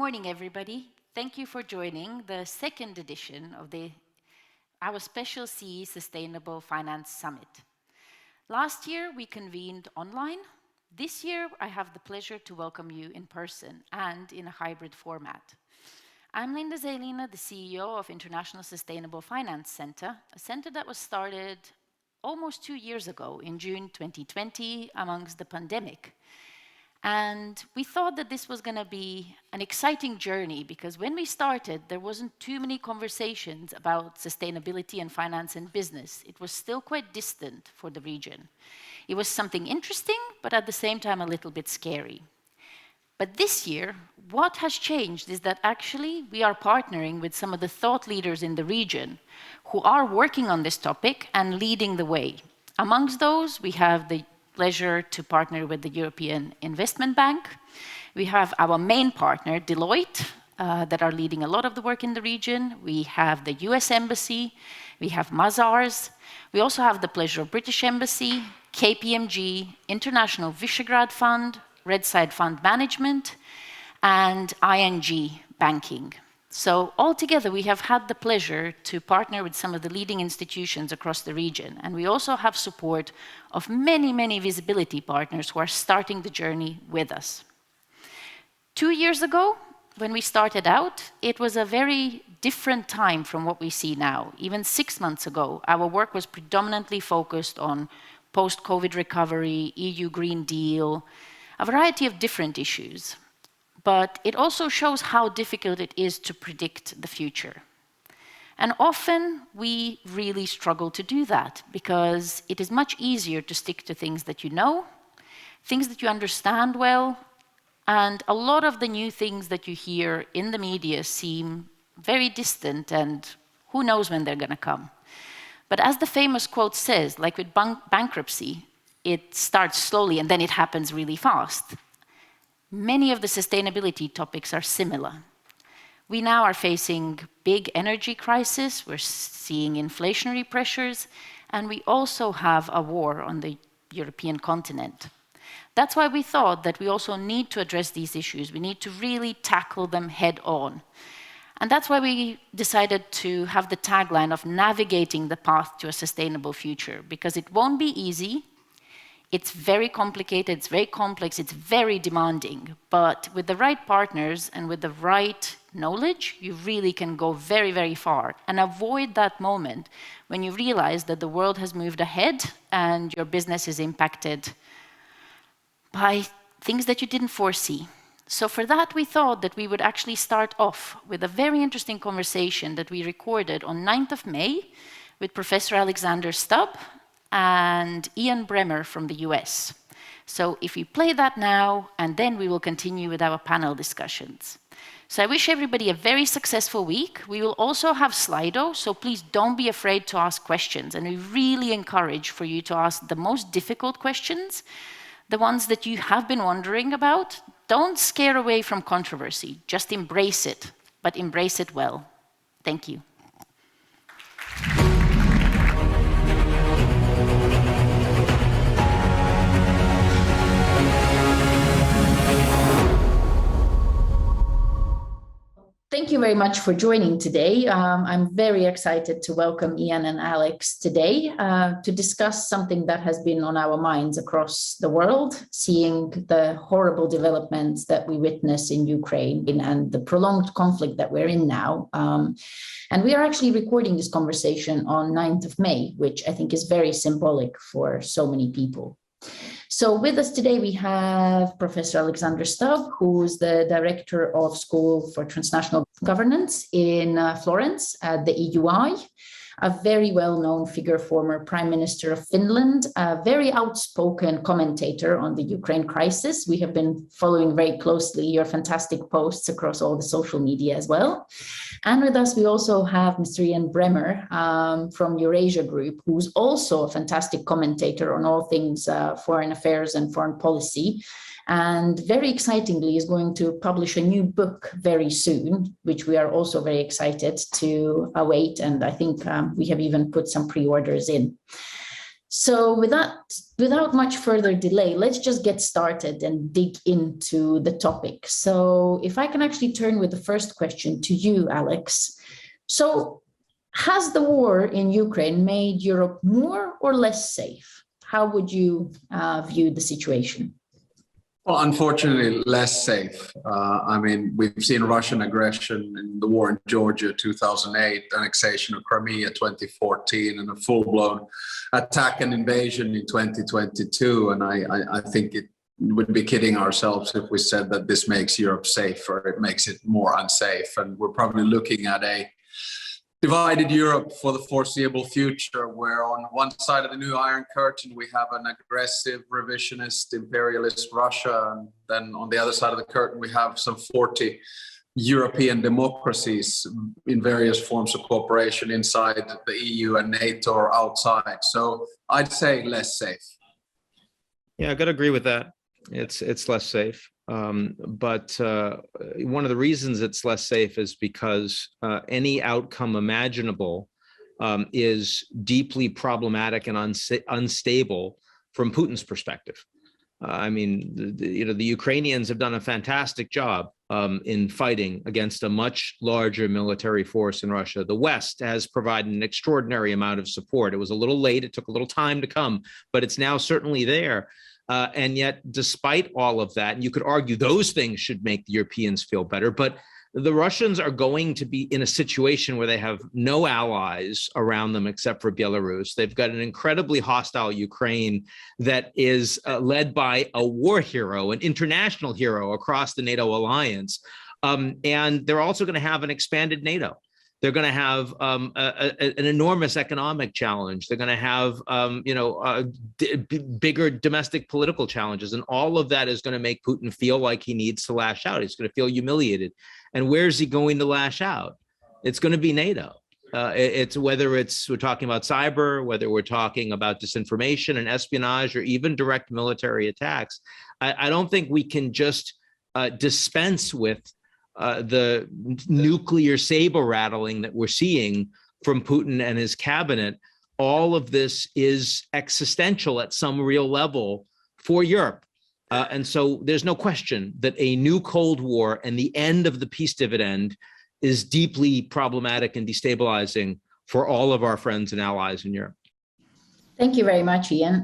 morning, everybody. Thank you for joining the second edition of our special CEE Sustainable Finance Summit. Last year, we convened online. This year, I have the pleasure to welcome you in person and in a hybrid format. I'm Linda Zeilina, the CEO of International Sustainable Finance Center, a center that was started almost 2 years ago in June 2020 amongst the pandemic. And we thought that this was going to be an exciting journey because when we started, there wasn't too many conversations about sustainability and finance and business. It was still quite distant for the region. It was something interesting, but at the same time, a little bit scary. But this year, what has changed is that actually we are partnering with some of the thought leaders in the region who are working on this topic and leading the way. Amongst those, we have the pleasure to partner with the European Investment Bank. We have our main partner, Deloitte, that are leading a lot of the work in the region. We have the US Embassy. We have Mazars. We also have the pleasure of British Embassy, KPMG, International Visegrad Fund, Redside Fund Management, and ING Banking. So altogether, we have had the pleasure to partner with some of the leading institutions across the region. And we also have support of many, many visibility partners who are starting the journey with us. 2 years ago, when we started out, it was a very different time from what we see now. Even 6 months ago, our work was predominantly focused on post-COVID recovery, EU Green Deal, a variety of different issues. But it also shows how difficult it is to predict the future. And often we really struggle to do that because it is much easier to stick to things that you know, things that you understand well, and a lot of the new things that you hear in the media seem very distant and who knows when they're going to come. But as the famous quote says, like with bankruptcy, it starts slowly and then it happens really fast. Many of the sustainability topics are similar. We now are facing big energy crisis, we're seeing inflationary pressures, and we also have a war on the European continent. That's why we thought that we also need to address these issues. We need to really tackle them head on. And that's why we decided to have the tagline of navigating the path to a sustainable future, because it won't be easy. It's very complicated, it's very complex, it's very demanding, but with the right partners and with the right knowledge, you really can go very, very far and avoid that moment when you realize that the world has moved ahead and your business is impacted by things that you didn't foresee. So for that, we thought that we would actually start off with a very interesting conversation that we recorded on 9th of May with Professor Alexander Stubb and Ian Bremmer from the US. So if we play that now, and then we will continue with our panel discussions. So I wish everybody a very successful week. We will also have Slido, so please don't be afraid to ask questions. And we really encourage for you to ask the most difficult questions, the ones that you have been wondering about. Don't scare away from controversy, just embrace it, but embrace it well. Thank you. Thank you very much for joining today. I'm very excited to welcome Ian and Alex today to discuss something that has been on our minds across the world, seeing the horrible developments that we witness in Ukraine and the prolonged conflict that we're in now. And we are actually recording this conversation on 9th of May, which I think is very symbolic for so many people. So with us today, we have Professor Alexander Stubb, who's the Director of School for Transnational Governance in Florence at the EUI, a very well-known figure, former Prime Minister of Finland, a very outspoken commentator on the Ukraine crisis. We have been following very closely your fantastic posts across all the social media as well. And with us, we also have Mr. Ian Bremmer from Eurasia Group, who's also a fantastic commentator on all things foreign affairs and foreign policy. And very excitingly is going to publish a new book very soon, which we are also very excited to await. And I think we have even put some pre-orders in. So without much further delay, let's just get started and dig into the topic. So if I can actually turn with the first question to you, Alex. So has the war in Ukraine made Europe more or less safe? How would you view the situation? Well, unfortunately, less safe. I mean, we've seen Russian aggression in the war in Georgia 2008, annexation of Crimea 2014, and a full-blown attack and invasion in 2022. And I think it would be kidding ourselves if we said that this makes Europe safer. It makes it more unsafe. And we're probably looking at a divided Europe for the foreseeable future, where on one side of the new Iron Curtain, we have an aggressive, revisionist, imperialist Russia. And then on the other side of the curtain, we have some 40 European democracies in various forms of cooperation inside the EU and NATO or outside. So I'd say less safe. Yeah, I got to agree with that. It's less safe. But one of the reasons it's less safe is because any outcome imaginable is deeply problematic and unstable from Putin's perspective. I mean, the Ukrainians have done a fantastic job in fighting against a much larger military force in Russia. The West has provided an extraordinary amount of support. It was a little late. It took a little time to come, but it's now certainly there. And yet, despite all of that, and you could argue those things should make the Europeans feel better, but the Russians are going to be in a situation where they have no allies around them except for Belarus. They've got an incredibly hostile Ukraine that is led by a war hero, an international hero across the NATO alliance. And they're also going to have an expanded NATO. They're going to have an enormous economic challenge. They're going to have, bigger domestic political challenges. And all of that is going to make Putin feel like he needs to lash out. He's going to feel humiliated. And where's he going to lash out? It's going to be NATO. It's whether we're talking about cyber, whether we're talking about disinformation and espionage, or even direct military attacks. I don't think we can just dispense with the nuclear saber rattling that we're seeing from Putin and his cabinet. All of this is existential at some real level for Europe. And so there's no question that a new Cold War and the end of the peace dividend is deeply problematic and destabilizing for all of our friends and allies in Europe. Thank you very much, Ian.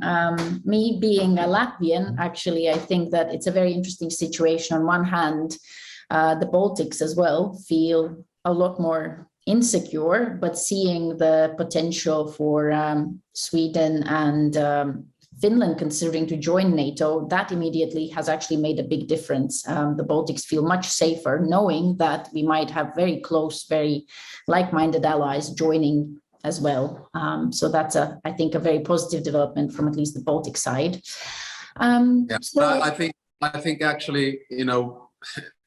Me being a Latvian, actually, I think that it's a very interesting situation. On one hand, the Baltics as well feel a lot more insecure, but seeing the potential for Sweden and Finland considering to join NATO, that immediately has actually made a big difference. The Baltics feel much safer knowing that we might have very close, very like-minded allies joining as well. So that's, I think, a very positive development from at least the Baltic side. I think actually,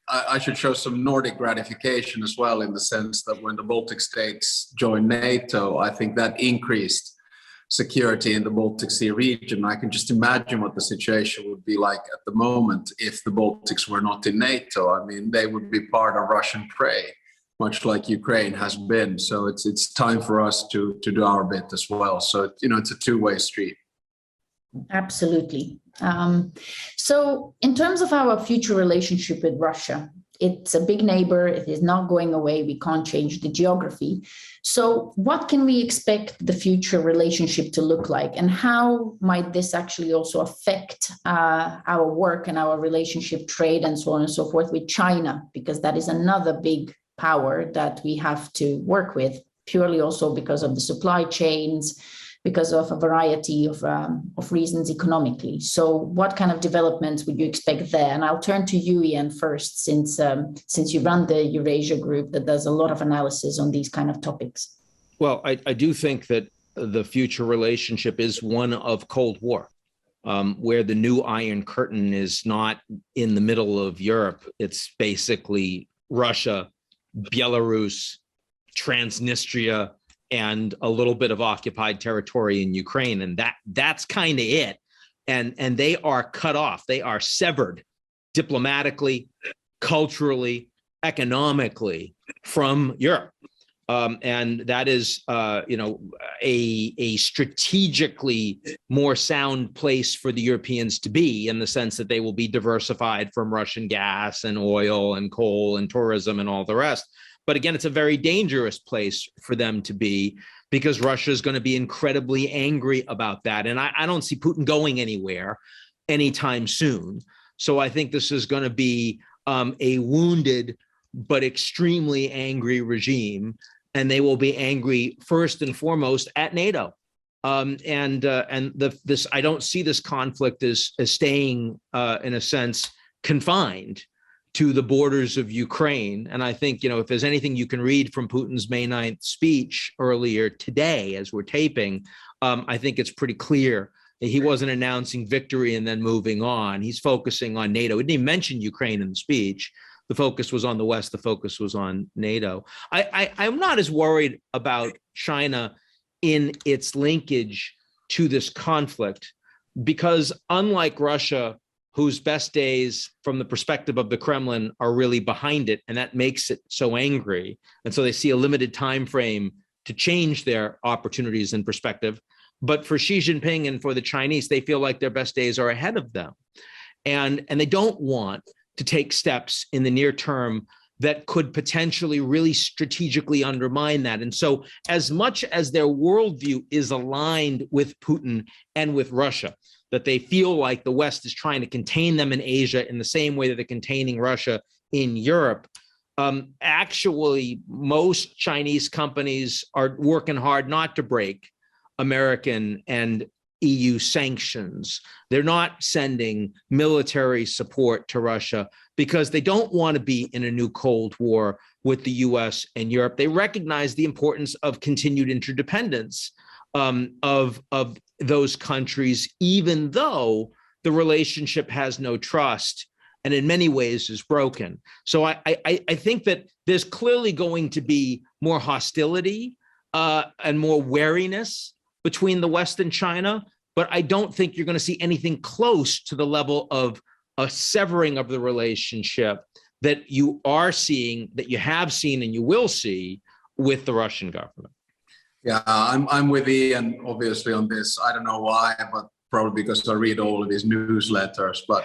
I should show some Nordic gratification as well, in the sense that when the Baltic states joined NATO, I think that increased security in the Baltic Sea region. I can just imagine what the situation would be like at the moment if the Baltics were not in NATO. I mean, they would be part of Russian prey, much like Ukraine has been. So it's time for us to do our bit as well. So, it's a two-way street. Absolutely. So in terms of our future relationship with Russia, it's a big neighbor. It is not going away. We can't change the geography. So what can we expect the future relationship to look like? And how might this actually also affect our work and our relationship, trade, and so on and so forth with China? Because that is another big power that we have to work with, purely also because of the supply chains, because of a variety of reasons economically. So what kind of developments would you expect there? And I'll turn to you, Ian, first, since you run the Eurasia group that does a lot of analysis on these kind of topics. Well, I do think that the future relationship is one of Cold War, where the new Iron Curtain is not in the middle of Europe. It's basically Russia, Belarus, Transnistria, and a little bit of occupied territory in Ukraine. And that's kind of it. And they are cut off. They are severed diplomatically, culturally, economically from Europe. And that is, a strategically more sound place for the Europeans to be, in the sense that they will be diversified from Russian gas and oil and coal and tourism and all the rest. But again, it's a very dangerous place for them to be, because Russia is going to be incredibly angry about that. And I don't see Putin going anywhere anytime soon. So I think this is going to be a wounded but extremely angry regime, and they will be angry first and foremost at NATO. This, I don't see this conflict as staying in a sense confined to the borders of Ukraine. And I think, if there's anything you can read from Putin's May 9th speech earlier today, as we're taping, I think it's pretty clear that he wasn't announcing victory and then moving on. He's focusing on NATO. He didn't even mention Ukraine in the speech. The focus was on the West. The focus was on NATO. I'm not as worried about China in its linkage to this conflict, because unlike Russia, whose best days from the perspective of the Kremlin are really behind it, and that makes it so angry. And so they see a limited time frame to change their opportunities and perspective. But for Xi Jinping and for the Chinese, they feel like their best days are ahead of them. And they don't want to take steps in the near term that could potentially really strategically undermine that. And so as much as their worldview is aligned with Putin and with Russia, that they feel like the West is trying to contain them in Asia in the same way that they're containing Russia in Europe. Actually, most Chinese companies are working hard not to break American and EU sanctions. They're not sending military support to Russia because they don't want to be in a new Cold War with the US and Europe. They recognize the importance of continued interdependence of those countries, even though the relationship has no trust and in many ways is broken. So I think that there's clearly going to be more hostility and more wariness between the West and China, but I don't think you're going to see anything close to the level of a severing of the relationship that you are seeing, that you have seen and you will see with the Russian government. Yeah, I'm with Ian, obviously, on this. I don't know why, but probably because I read all of these newsletters. But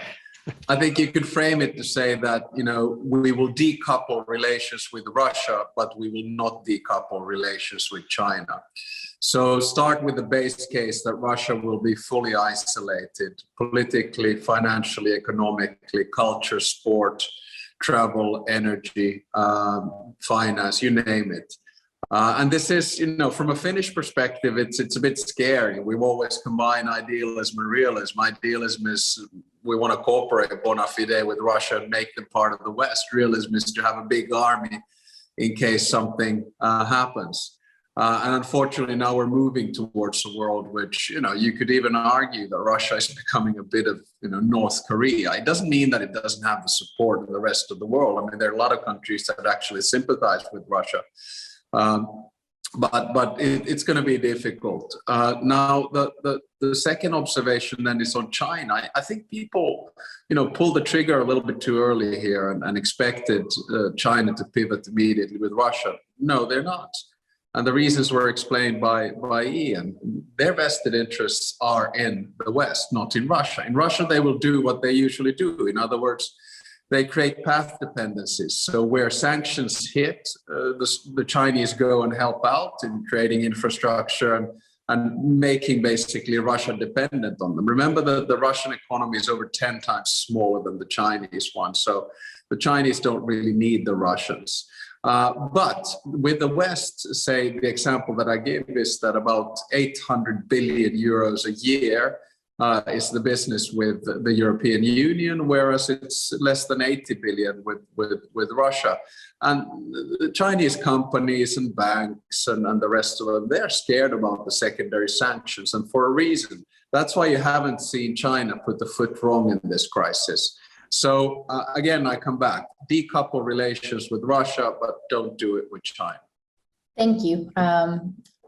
I think you could frame it to say that, we will decouple relations with Russia, but we will not decouple relations with China. So start with the base case that Russia will be fully isolated politically, financially, economically, culture, sport, travel, energy, finance, you name it. And this is, from a Finnish perspective, it's a bit scary. We've always combined idealism and realism. Idealism is we want to cooperate bona fide with Russia and make them part of the West. Realism is to have a big army in case something happens. And unfortunately, now we're moving towards a world which, you could even argue that Russia is becoming a bit of, North Korea. It doesn't mean that it doesn't have the support of the rest of the world. I mean, there are a lot of countries that actually sympathize with Russia. But it's going to be difficult. Now, the second observation then is on China. I think people, pulled the trigger a little bit too early here and expected China to pivot immediately with Russia. No, they're not. And the reasons were explained by Ian. Their vested interests are in the West, not in Russia. In Russia, they will do what they usually do. In other words, they create path dependencies. So where sanctions hit, the Chinese go and help out in creating infrastructure and making basically Russia dependent on them. Remember that the Russian economy is over 10 times smaller than the Chinese one. So the Chinese don't really need the Russians. But with the West, say the example that I gave is that about 800 billion euros a year is the business with the European Union, whereas it's less than 80 billion with Russia. And the Chinese companies and banks and the rest of them, they're scared about the secondary sanctions, and for a reason. That's why you haven't seen China put the foot wrong in this crisis. So again, I come back, decouple relations with Russia, but don't do it with China. Thank you.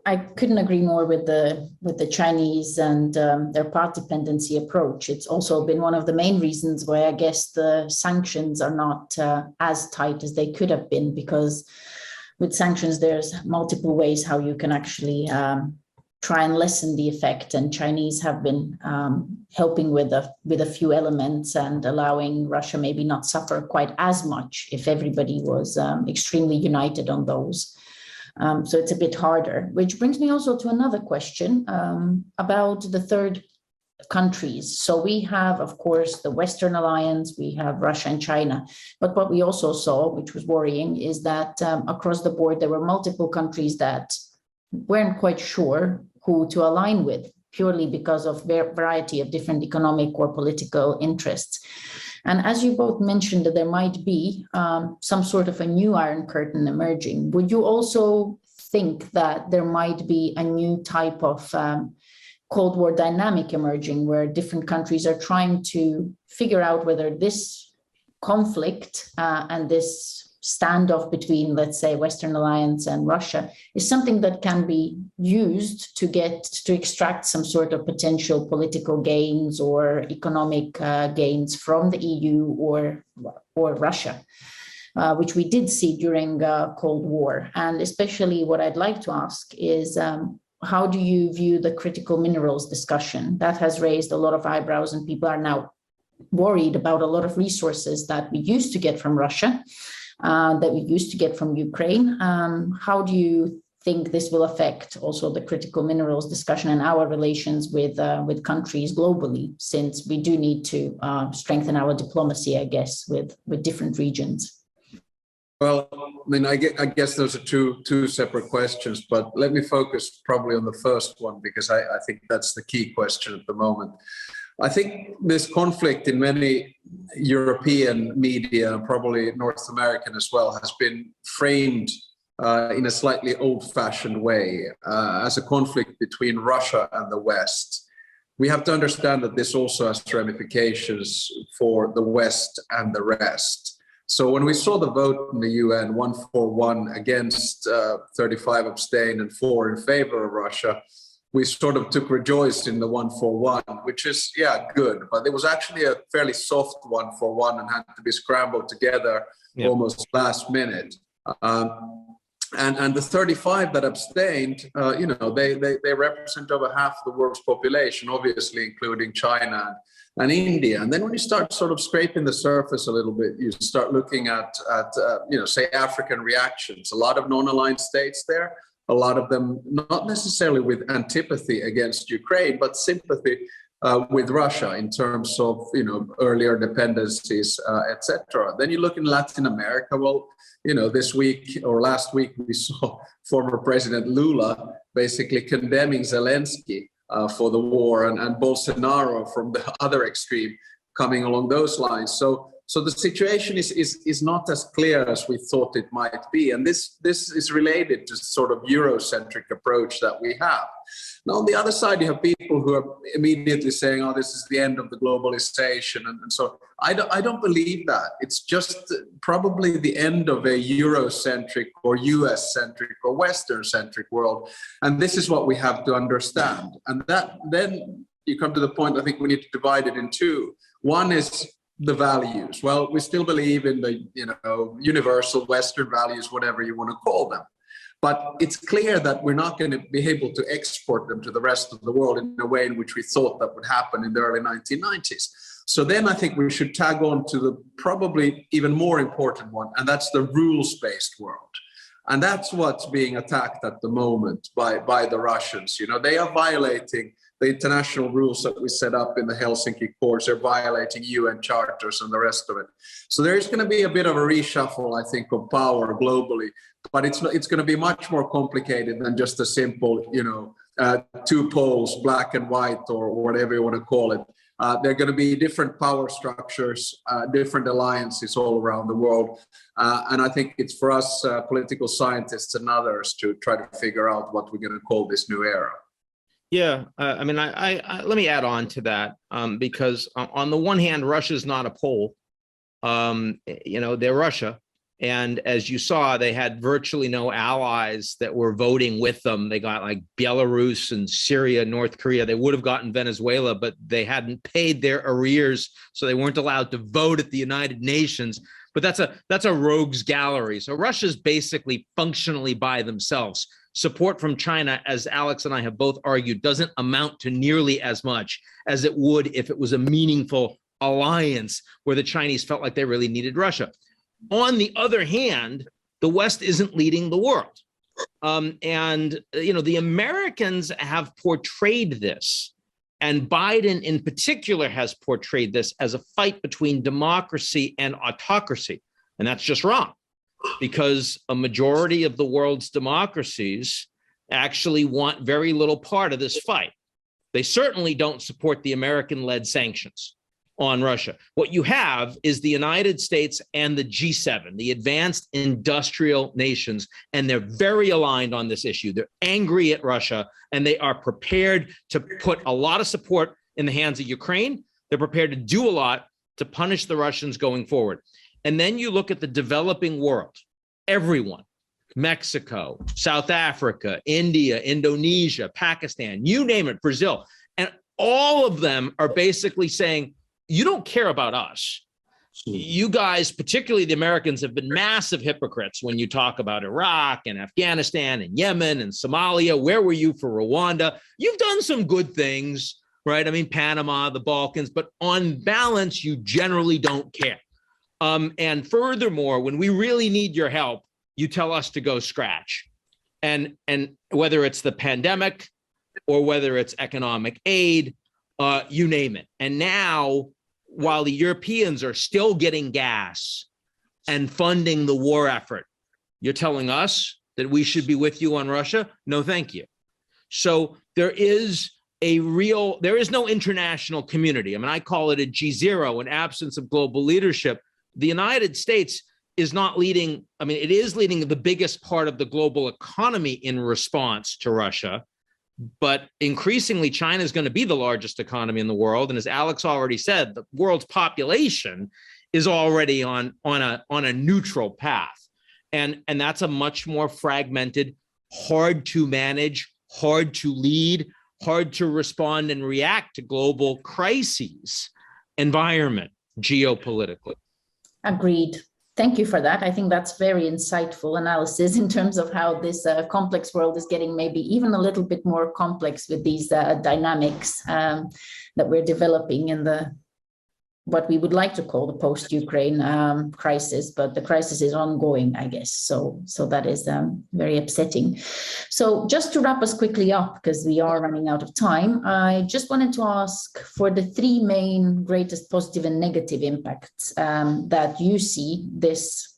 I couldn't agree more with the Chinese and their path dependency approach. It's also been one of the main reasons why I guess the sanctions are not as tight as they could have been, because with sanctions, there's multiple ways how you can actually try and lessen the effect. And Chinese have been helping with a few elements and allowing Russia maybe not suffer quite as much if everybody was extremely united on those. So it's a bit harder, which brings me also to another question about the third countries. So we have, of course, the Western alliance, we have Russia and China. But what we also saw, which was worrying, is that across the board, there were multiple countries that weren't quite sure who to align with, purely because of their variety of different economic or political interests. And as you both mentioned, that there might be some sort of a new Iron Curtain emerging. Would you also think that there might be a new type of Cold War dynamic emerging, where different countries are trying to figure out whether this conflict and this standoff between, let's say, Western alliance and Russia is something that can be used to extract some sort of potential political gains or economic gains from the EU or Russia, which we did see during Cold War. And especially what I'd like to ask is, how do you view the critical minerals discussion? That has raised a lot of eyebrows, and people are now worried about a lot of resources that we used to get from Russia, that we used to get from Ukraine. How do you think this will affect also the critical minerals discussion and our relations with countries globally, since we do need to strengthen our diplomacy, I guess, with different regions? Well, I mean, I guess those are two separate questions, but let me focus probably on the first one, because I think that's the key question at the moment. I think this conflict in many European media, probably North American as well, has been framed in a slightly old-fashioned way as a conflict between Russia and the West. We have to understand that this also has ramifications for the West and the rest. So when we saw the vote in the UN, 141 against, 35 abstained and 4 in favor of Russia, we sort of took rejoice in the 141, which is, yeah, good. But it was actually a fairly soft 141 and had to be scrambled together almost last minute. And the 35 that abstained, they represent over half the world's population, obviously, including China and India. And then when you start sort of scraping the surface a little bit, you start looking at say, African reactions. A lot of non-aligned states there, a lot of them not necessarily with antipathy against Ukraine, but sympathy with Russia in terms of, earlier dependencies, etc. Then you look in Latin America. Well, this week or last week, we saw former President Lula basically condemning Zelensky for the war, and Bolsonaro from the other extreme coming along those lines. So the situation is not as clear as we thought it might be. And this is related to sort of Eurocentric approach that we have. Now, on the other side, you have people who are immediately saying, oh, this is the end of the globalization. And so I don't believe that. It's just probably the end of a Eurocentric or US-centric or Western-centric world. And this is what we have to understand. And that then you come to the point, I think we need to divide it in two. One is the values. Well, we still believe in the, universal Western values, whatever you want to call them. But it's clear that we're not going to be able to export them to the rest of the world in a way in which we thought that would happen in the early 1990s. So then I think we should tag on to the probably even more important one, and that's the rules-based world. And that's what's being attacked at the moment by the Russians. They are violating the international rules that we set up in the Helsinki Accords. They're violating UN charters and the rest of it. So there's going to be a bit of a reshuffle, I think, of power globally. But it's going to be much more complicated than just a simple, two poles, black and white, or whatever you want to call it. There are going to be different power structures, different alliances all around the world. And I think it's for us political scientists and others to try to figure out what we're going to call this new era. Yeah, I mean, I let me add on to that, because on the one hand, Russia's not a pole. They're Russia. And as you saw, they had virtually no allies that were voting with them. They got like Belarus and Syria, North Korea. They would have gotten Venezuela, but they hadn't paid their arrears, so they weren't allowed to vote at the United Nations. but that's a rogues gallery. So Russia's basically functionally by themselves. Support from China, as Alex and I have both argued, doesn't amount to nearly as much as it would if it was a meaningful alliance where the Chinese felt like they really needed Russia. On the other hand, the West isn't leading the world. And, the Americans have portrayed this, and Biden in particular has portrayed this as a fight between democracy and autocracy. And that's just wrong, because a majority of the world's democracies actually want very little part of this fight. They certainly don't support the American-led sanctions on Russia. What you have is the United States and the G7, the advanced industrial nations, and they're very aligned on this issue. They're angry at Russia, and they are prepared to put a lot of support in the hands of Ukraine. They're prepared to do a lot to punish the Russians going forward. And then you look at the developing world, everyone, Mexico, South Africa, India, Indonesia, Pakistan, you name it, Brazil, and all of them are basically saying, you don't care about us. You guys, particularly the Americans, have been massive hypocrites when you talk about Iraq and Afghanistan and Yemen and Somalia. Where were you for Rwanda? You've done some good things, right? I mean, Panama, the Balkans, but on balance, you generally don't care. And furthermore, when we really need your help, you tell us to go scratch. And whether it's the pandemic or whether it's economic aid, you name it. And now, while the Europeans are still getting gas and funding the war effort, you're telling us that we should be with you on Russia? No, thank you. So there is no international community. I mean, I call it a G0, an absence of global leadership. The United States is not leading. I mean, it is leading the biggest part of the global economy in response to Russia. But increasingly, China is going to be the largest economy in the world. And as Alex already said, the world's population is already on a neutral path. And that's a much more fragmented, hard to manage, hard to lead, hard to respond and react to global crises environment geopolitically. Agreed. Thank you for that. I think that's very insightful analysis in terms of how this complex world is getting maybe even a little bit more complex with these dynamics that we're developing in what we would like to call the post-Ukraine crisis, but the crisis is ongoing, I guess. So that is very upsetting. So just to wrap us quickly up, because we are running out of time, I just wanted to ask for the three main greatest positive and negative impacts that you see this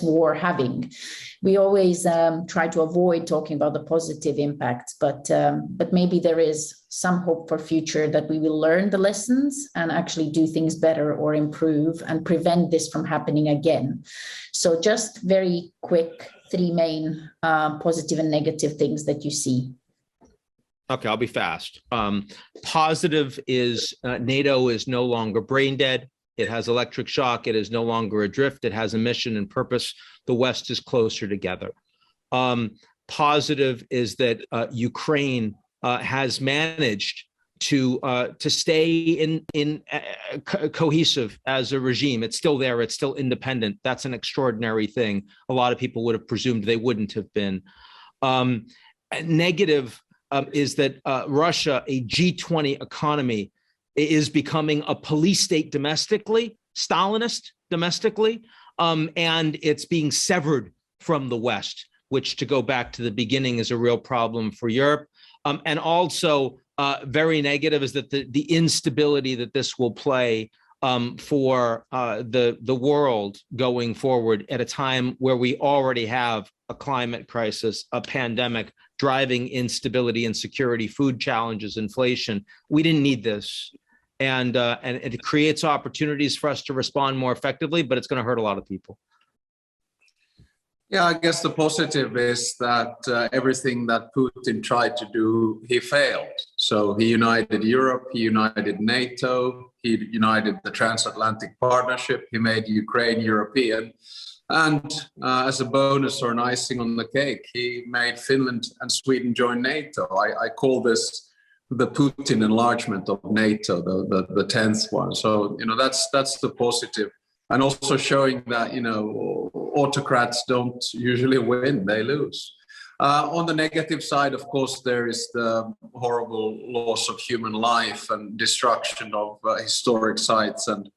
war having. We always try to avoid talking about the positive impacts, but maybe there is some hope for future that we will learn the lessons and actually do things better or improve and prevent this from happening again. So just very quick, three main positive and negative things that you see. Okay, I'll be fast. Positive is NATO is no longer brain dead. It has electric shock. It is no longer adrift. It has a mission and purpose. The West is closer together. Positive is that Ukraine has managed to stay cohesive as a regime. It's still there. It's still independent. That's an extraordinary thing. A lot of people would have presumed they wouldn't have been. Negative is that Russia, a G20 economy, is becoming a police state domestically, Stalinist domestically, and it's being severed from the West, which, to go back to the beginning, is a real problem for Europe. And also very negative is that the instability that this will play for the world going forward at a time where we already have a climate crisis, a pandemic, driving instability and security, food challenges, inflation. We didn't need this. And it creates opportunities for us to respond more effectively, but it's going to hurt a lot of people. Yeah, I guess the positive is that everything that Putin tried to do, he failed. So he united Europe, he united NATO, he united the transatlantic partnership, he made Ukraine European. And as a bonus or an icing on the cake, he made Finland and Sweden join NATO. I call this the Putin enlargement of NATO, the 10th one. So, that's the positive. and also showing that, autocrats don't usually win, they lose. On the negative side, of course, there is the horrible loss of human life and destruction of historic sites and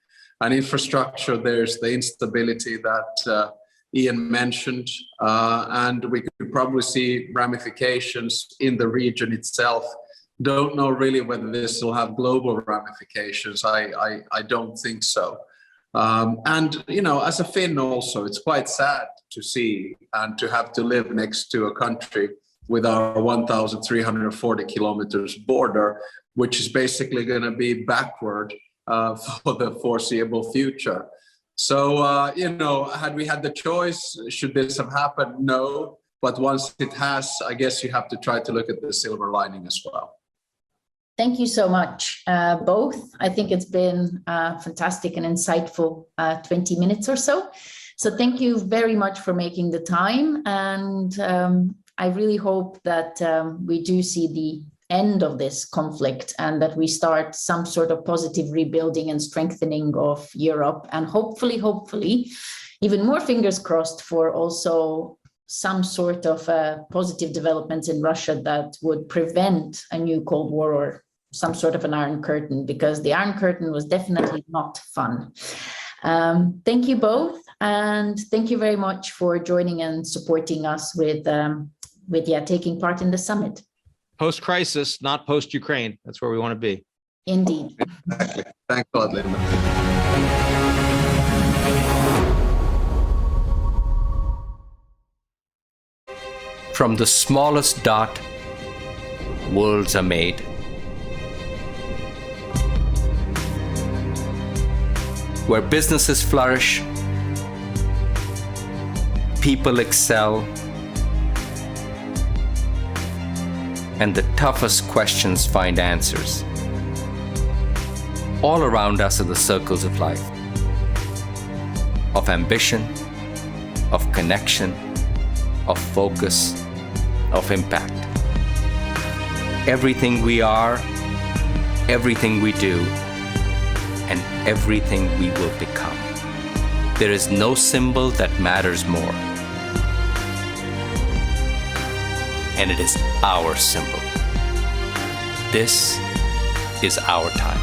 infrastructure. There's the instability that Ian mentioned, and we could probably see ramifications in the region itself. Don't know really whether this will have global ramifications. I don't think so. And as a Finn also, it's quite sad to see and to have to live next to a country with our 1,340 kilometers border, which is basically going to be backward for the foreseeable future. So, had we had the choice, should this have happened? No. But once it has, I guess you have to try to look at the silver lining as well. Thank you so much, both. I think it's been fantastic and insightful 20 minutes or so. So thank you very much for making the time. And I really hope that we do see the end of this conflict and that we start some sort of positive rebuilding and strengthening of Europe. And hopefully, even more fingers crossed for also some sort of positive developments in Russia that would prevent a new Cold War or some sort of an Iron Curtain, because the Iron Curtain was definitely not fun. Thank you both, and thank you very much for joining and supporting us with taking part in the summit. Post-crisis, not post-Ukraine. That's where we want to be. Indeed. Exactly. Thanks a lot, Linda. From the smallest dot, worlds are made. Where businesses flourish, people excel, and the toughest questions find answers. All around us are the circles of life, of ambition, of connection, of focus, of impact. Everything we are, everything we do, and everything we will become. There is no symbol that matters more. And it is our symbol. This is our time.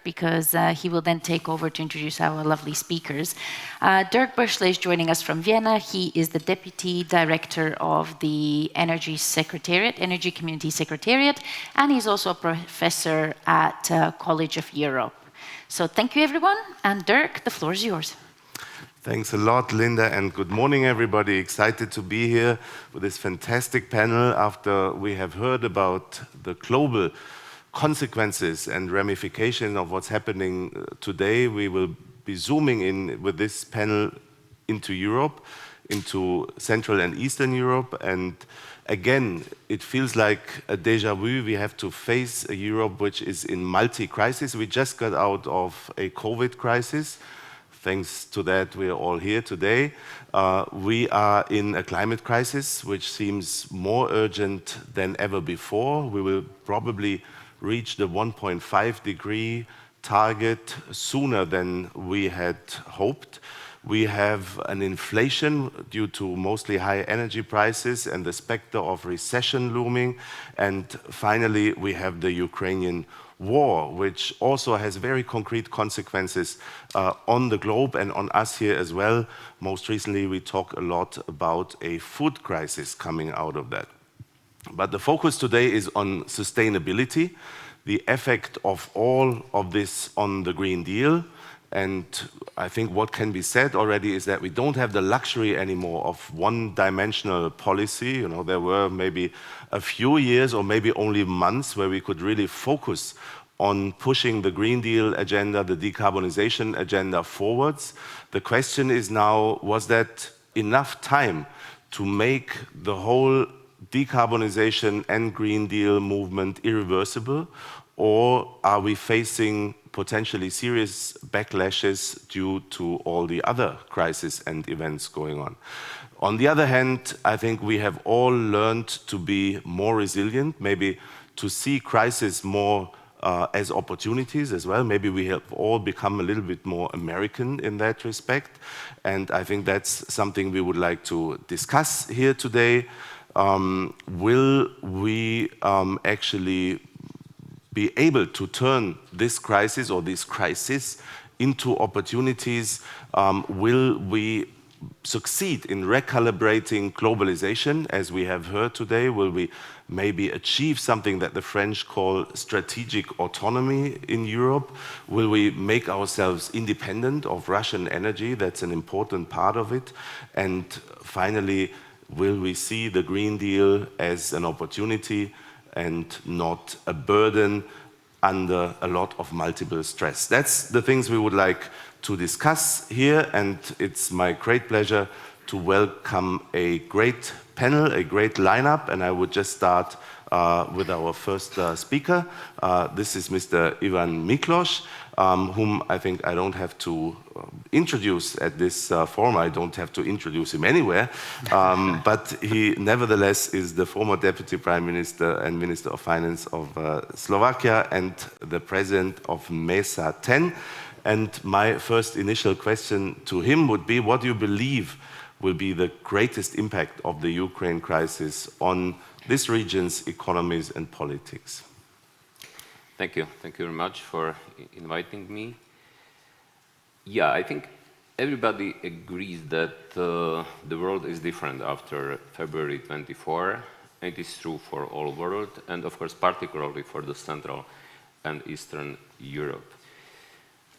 Because he will then take over to introduce our lovely speakers. Dirk Böschle is joining us from Vienna. He is the Deputy Director of the Energy Community Secretariat, and he's also a professor at College of Europe. So thank you, everyone. And Dirk, the floor is yours. Thanks a lot, Linda, and good morning, everybody. Excited to be here with this fantastic panel after we have heard about the global consequences and ramifications of what's happening today. We will be zooming in with this panel into Europe, into Central and Eastern Europe. And again, it feels like a déjà vu. We have to face a Europe which is in multi-crisis. We just got out of a COVID crisis. Thanks to that, we are all here today. We are in a climate crisis, which seems more urgent than ever before. We will probably reach the 1.5 degree target sooner than we had hoped. We have an inflation due to mostly high energy prices and the specter of recession looming. And finally, we have the Ukrainian war, which also has very concrete consequences on the globe and on us here as well. Most recently, we talk a lot about a food crisis coming out of that. But the focus today is on sustainability, the effect of all of this on the Green Deal. And I think what can be said already is that we don't have the luxury anymore of one-dimensional policy. You know, there were maybe a few years or maybe only months where we could really focus on pushing the Green Deal agenda, the decarbonization agenda forwards. The question is now, was that enough time to make the whole decarbonization and Green Deal movement irreversible, or are we facing potentially serious backlashes due to all the other crises and events going on. On the other hand, I think we have all learned to be more resilient, maybe to see crises more as opportunities as well. Maybe we have all become a little bit more American in that respect. And I think that's something we would like to discuss here today. Will we actually be able to turn this crisis or this crisis into opportunities? Will we succeed in recalibrating globalization, as we have heard today? Will we maybe achieve something that the French call strategic autonomy in Europe? Will we make ourselves independent of Russian energy? That's an important part of it. And finally, will we see the Green Deal as an opportunity and not a burden under a lot of multiple stress? That's the things we would like to discuss here, and it's my great pleasure to welcome a great panel, a great lineup, and I would just start with our first speaker. This is Mr. Ivan Miklos, whom I think I don't have to introduce at this forum. I don't have to introduce him anywhere, but he nevertheless is the former Deputy Prime Minister and Minister of Finance of Slovakia and the President of MESA 10. And my first initial question to him would be, what do you believe will be the greatest impact of the Ukraine crisis on this region's economies and politics? Thank you. Thank you very much for inviting me. Yeah, I think everybody agrees that the world is different after February 24. It is true for all world, and of course, particularly for the Central and Eastern Europe.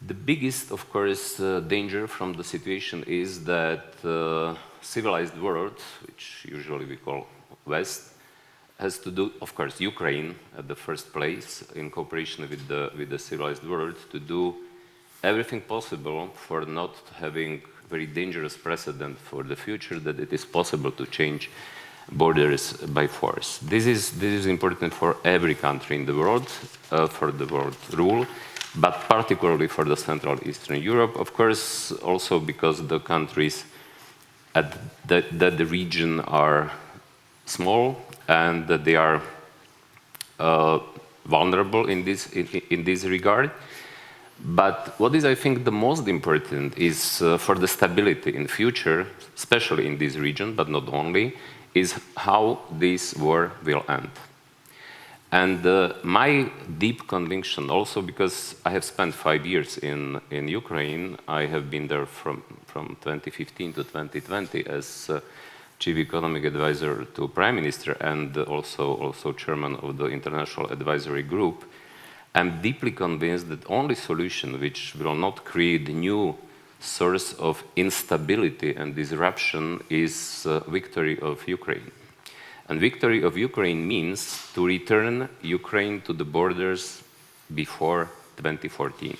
The biggest, of course, danger from the situation is that the civilized world, which usually we call West, has to do, of course, Ukraine at the first place, in cooperation with the civilized world, to do everything possible for not having very dangerous precedent for the future, that it is possible to change borders by force. This is important for every country in the world, for the world rule, but particularly for the Central Eastern Europe, of course, also because the countries at the region are small and that they are vulnerable in this regard. But what is, I think, the most important is for the stability in future, especially in this region, but not only, is how this war will end. And my deep conviction, also because I have spent 5 years in Ukraine, I have been there from 2015 to 2020 as Chief Economic Advisor to Prime Minister and also Chairman of the International Advisory Group. I'm deeply convinced that the only solution which will not create new source of instability and disruption is victory of Ukraine. And victory of Ukraine means to return Ukraine to the borders before 2014.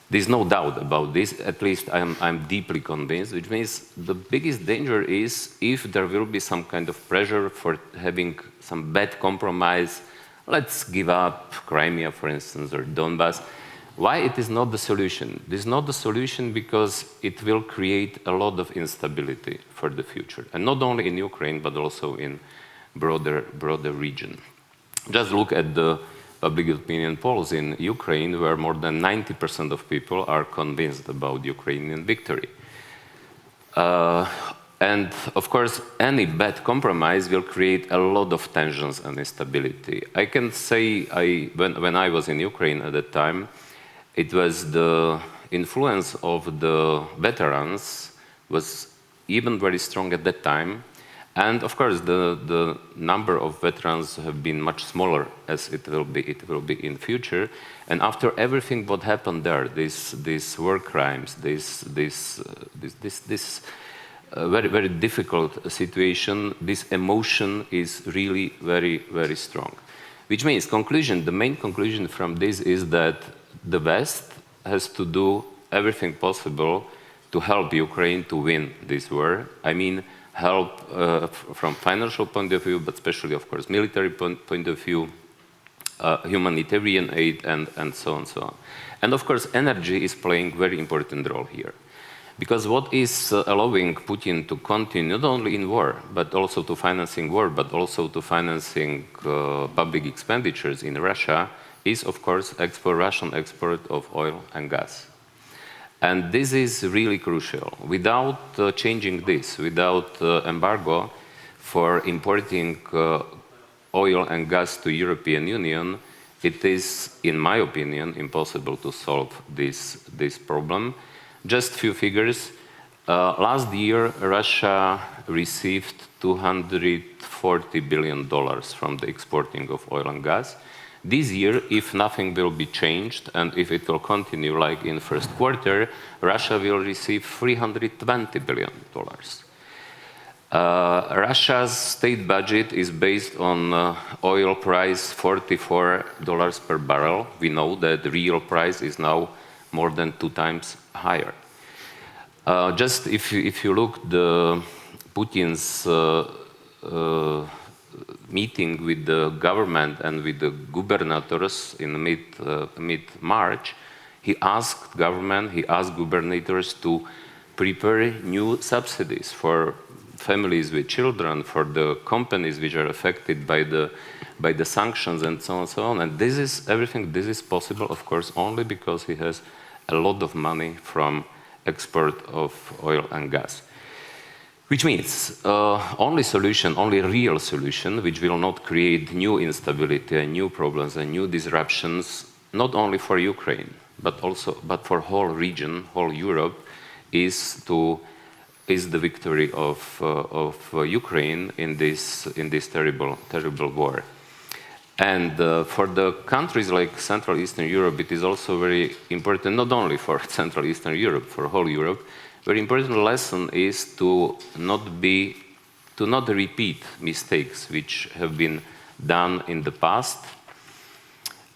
There's no doubt about this, at least I'm deeply convinced, which means the biggest danger is if there will be some kind of pressure for having some bad compromise, let's give up Crimea, for instance, or Donbass. Why it is not the solution? This is not the solution because it will create a lot of instability for the future, and not only in Ukraine, but also in broader region. Just look at the public opinion polls in Ukraine, where more than 90% of people are convinced about Ukrainian victory. And of course, any bad compromise will create a lot of tensions and instability. I can say, when I was in Ukraine at that time, it was the influence of the veterans was even very strong at that time. And of course, the number of veterans have been much smaller as it will be in future. And after everything what happened there, these war crimes, this very, very difficult situation, this emotion is really very, very strong. Which means the main conclusion from this is that the West has to do everything possible to help Ukraine to win this war. I mean, help from financial point of view, but especially, of course, military point of view, humanitarian aid, and so on and so on. And of course, energy is playing a very important role here. Because what is allowing Putin to continue not only in war, but also to financing war, but also to financing public expenditures in Russia is, of course, Russian export of oil and gas. And this is really crucial. Without changing this, without embargo for importing oil and gas to European Union, it is, in my opinion, impossible to solve this problem. Just few figures. Last year, Russia received $240 billion from the exporting of oil and gas. This year, if nothing will be changed, and if it will continue like in first quarter, Russia will receive $320 billion. Russia's state budget is based on oil price $44 per barrel. We know that the real price is now more than 2 times higher. Just if you look the Putin's meeting with the government and with the governors in mid-March, he asked government, he asked governors to prepare new subsidies for families with children, for the companies which are affected by the sanctions and so on and so on. And this is everything. This is possible, of course, only because he has a lot of money from export of oil and gas. Which means only solution, only real solution, which will not create new instability and new problems and new disruptions, not only for Ukraine, but for whole region, whole Europe, is the victory of Ukraine in this terrible war. And for the countries like Central Eastern Europe, it is also very important, not only for Central Eastern Europe, for whole Europe. Very important lesson is to not repeat mistakes which have been done in the past.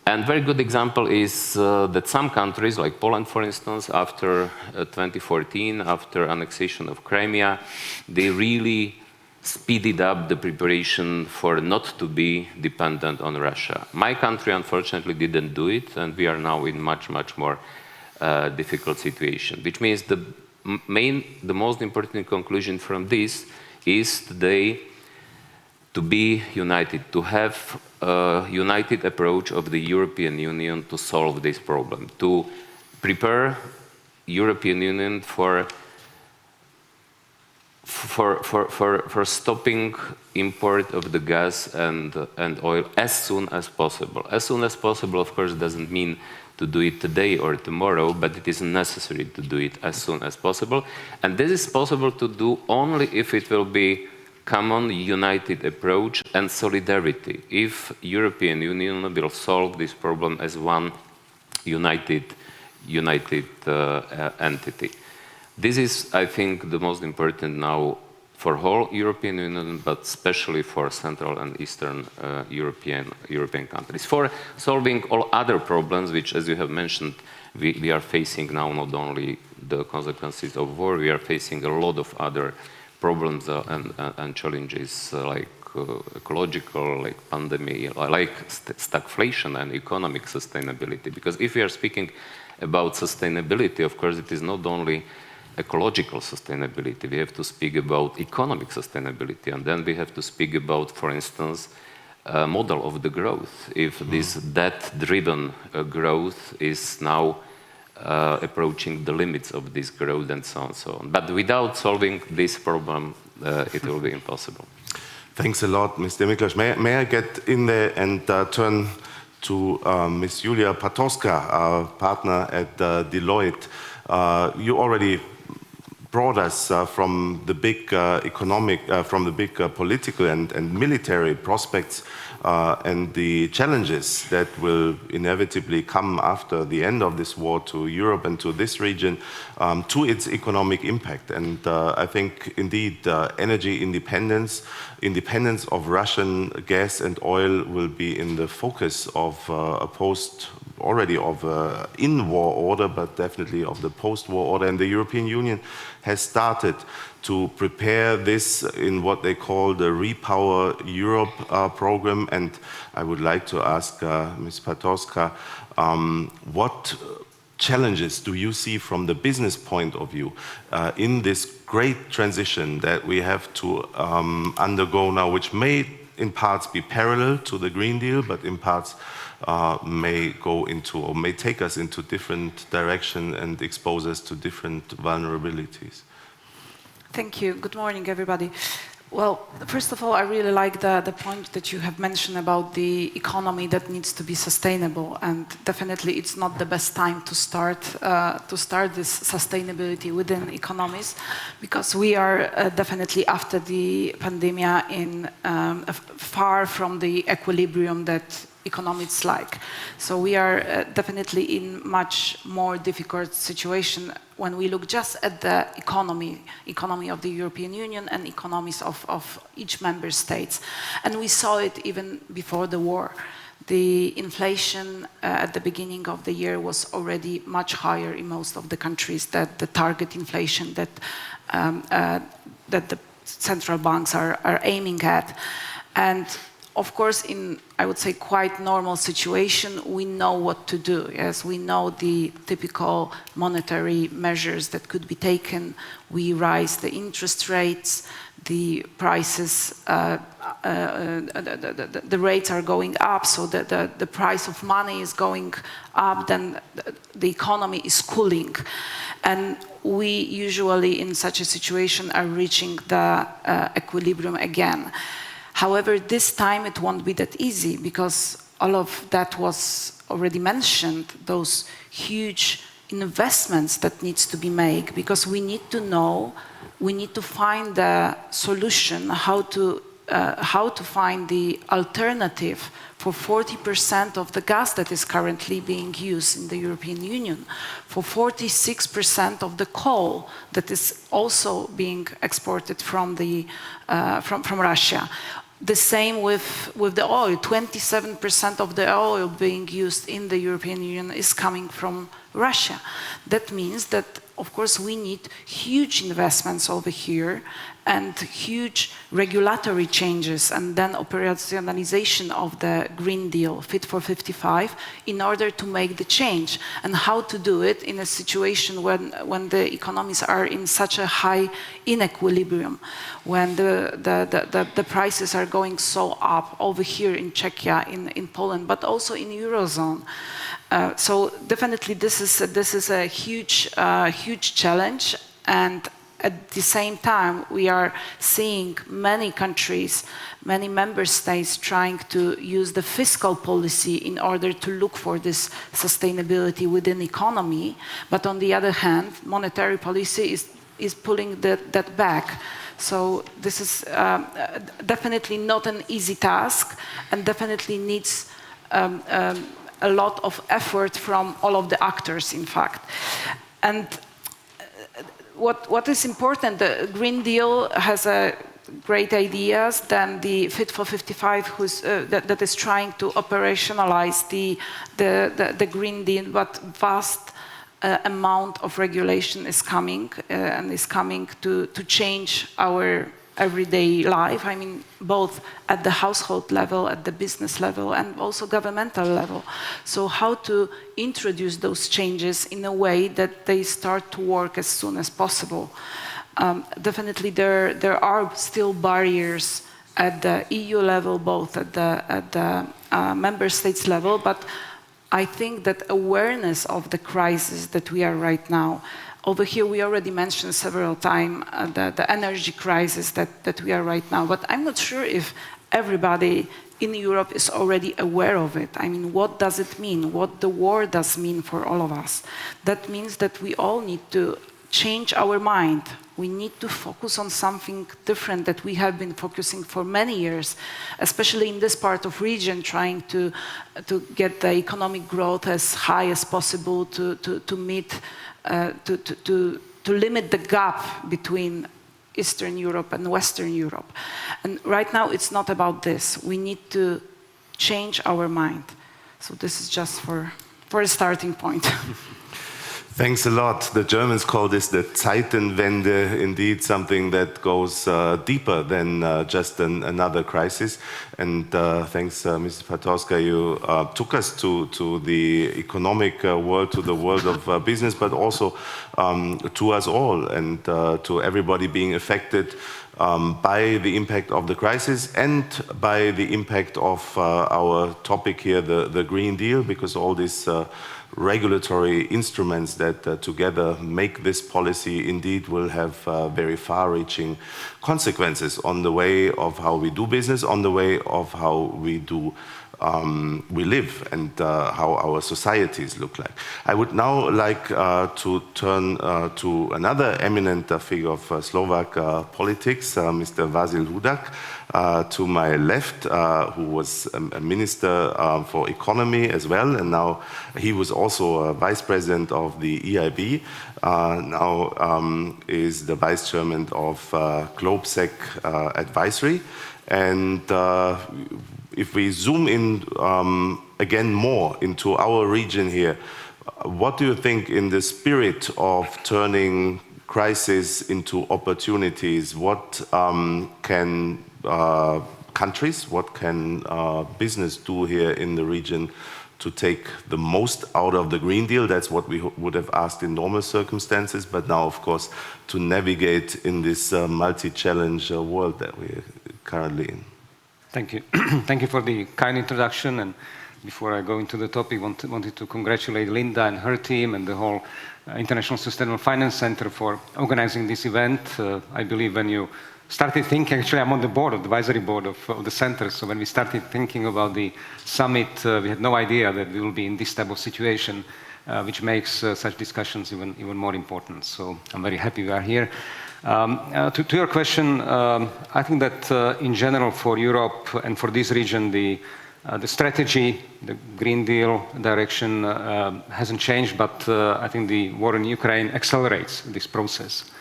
And very good example is that some countries, like Poland, for instance, after 2014, after annexation of Crimea, they really speeded up the preparation for not to be dependent on Russia. My country, unfortunately, didn't do it, and we are now in much more difficult situation, which means the most important conclusion from this is today to be united, to have a united approach of the European Union to solve this problem, to prepare European Union for stopping import of the gas and oil as soon as possible. As soon as possible, of course, doesn't mean to do it today or tomorrow, but it is necessary to do it as soon as possible. And this is possible to do only if it will be common, united approach and solidarity. If European Union will solve this problem as one united entity. This is, I think, the most important now for whole European Union, but especially for Central and Eastern European countries. For solving all other problems, which, as you have mentioned, we are facing now, not only the consequences of war, we are facing a lot of other problems and challenges like ecological, like pandemic, like stagflation and economic sustainability. Because if we are speaking about sustainability, of course, it is not only ecological sustainability, we have to speak about economic sustainability, and then we have to speak about, for instance, model of the growth. If this debt-driven growth is now approaching the limits of this growth and so on and so on. But without solving this problem, it will be impossible. Thanks a lot, Mr. Miklas. May I get in there and turn to Ms. Julia Patowska, our partner at Deloitte. You already brought us from the big political and military prospects and the challenges that will inevitably come after the end of this war to Europe and to this region, to its economic impact. And I think indeed energy independence of Russian gas and oil will be in the focus of a already of in-war order, but definitely of the post-war order. And the European Union has started to prepare this in what they call the Repower Europe program. And I would like to ask Ms. Patowska, what challenges do you see from the business point of view in this great transition that we have to undergo now, which may in parts be parallel to the Green Deal, but in parts may go into or may take us into different direction and expose us to different vulnerabilities? Thank you. Good morning, everybody. Well, first of all, I really like the point that you have mentioned about the economy that needs to be sustainable, and definitely it's not the best time to start this sustainability within economies, because we are definitely after the pandemic in far from the equilibrium that economics like. So we are definitely in much more difficult situation when we look just at the economy of the European Union and economies of each member states. And we saw it even before the war. The inflation at the beginning of the year was already much higher in most of the countries than the target inflation that the central banks are aiming at. And of course, in, I would say, quite normal situation, we know what to do. Yes, we know the typical monetary measures that could be taken. We raise the interest rates, the prices, the rates are going up, so that the price of money is going up, then the economy is cooling. And we usually, in such a situation, are reaching the equilibrium again. However, this time it won't be that easy, because all of that was already mentioned, those huge investments that needs to be made, because we need to know, we need to find the solution, how to find the alternative for 40% of the gas that is currently being used in the European Union, for 46% of the coal that is also being exported from Russia. The same with the oil. 27% of the oil being used in the European Union is coming from Russia. That means that, of course, we need huge investments over here and huge regulatory changes, and then operationalization of the Green Deal, Fit for 55, in order to make the change. And how to do it in a situation when the economies are in such a high inequilibrium, when the prices are going so up over here in Czechia, in Poland, but also in Eurozone. So definitely this is a huge challenge, and at the same time we are seeing many countries, many member states trying to use the fiscal policy in order to look for this sustainability within economy, but on the other hand, monetary policy is pulling that back. So this is definitely not an easy task, and definitely needs a lot of effort from all of the actors, in fact. And what is important, the Green Deal has great ideas, then the Fit for 55 that is trying to operationalize the Green Deal, but vast amount of regulation is coming and is coming to change our everyday life. I mean, both at the household level, at the business level, and also governmental level. So how to introduce those changes in a way that they start to work as soon as possible. Definitely there are still barriers at the EU level, both at the member states level, but I think that awareness of the crisis that we are right now, over here, we already mentioned several times the energy crisis that we are right now, but I'm not sure if everybody in Europe is already aware of it. I mean, what does it mean? What the war does mean for all of us? That means that we all need to change our mind. We need to focus on something different that we have been focusing for many years, especially in this part of region, trying to get the economic growth as high as possible to meet to limit the gap between Eastern Europe and Western Europe. And right now it's not about this. We need to change our mind. So this is just for for a starting point. Thanks a lot. The Germans call this the Zeitenwende, indeed something that goes deeper than just another crisis. And thanks, Mrs. Patowska, you took us to the economic world, to the world of business, but also to us all and to everybody being affected by the impact of the crisis and by the impact of our topic here, the Green Deal, because all these regulatory instruments that together make this policy indeed will have very far-reaching consequences on the way of how we do business, on the way of how we live and how our societies look like. I would now like to turn to another eminent figure of Slovak politics, Mr. Vasil Hudak, to my left, who was a minister for economy as well, and now he was also a vice president of the EIB, now is the vice chairman of GlobeSec Advisory. And if we zoom in again more into our region here, what do you think in the spirit of turning crisis into opportunities? What can countries, what can business do here in the region to take the most out of the Green Deal? That's what we would have asked in normal circumstances, but now, of course, to navigate in this multi-challenge world that we're currently in. Thank you. Thank you for the kind introduction. And before I go into the topic, wanted to congratulate Linda and her team and the whole International Sustainable Finance Center for organizing this event. I believe when you started thinking, actually I'm on the board, advisory board of the center, so when we started thinking about the summit, we had no idea that we will be in this type of situation, which makes such discussions even more important. So I'm very happy we are here. To your question, I think that in general for Europe and for this region, the strategy, the Green Deal direction hasn't changed, but I think the war in Ukraine accelerates this process.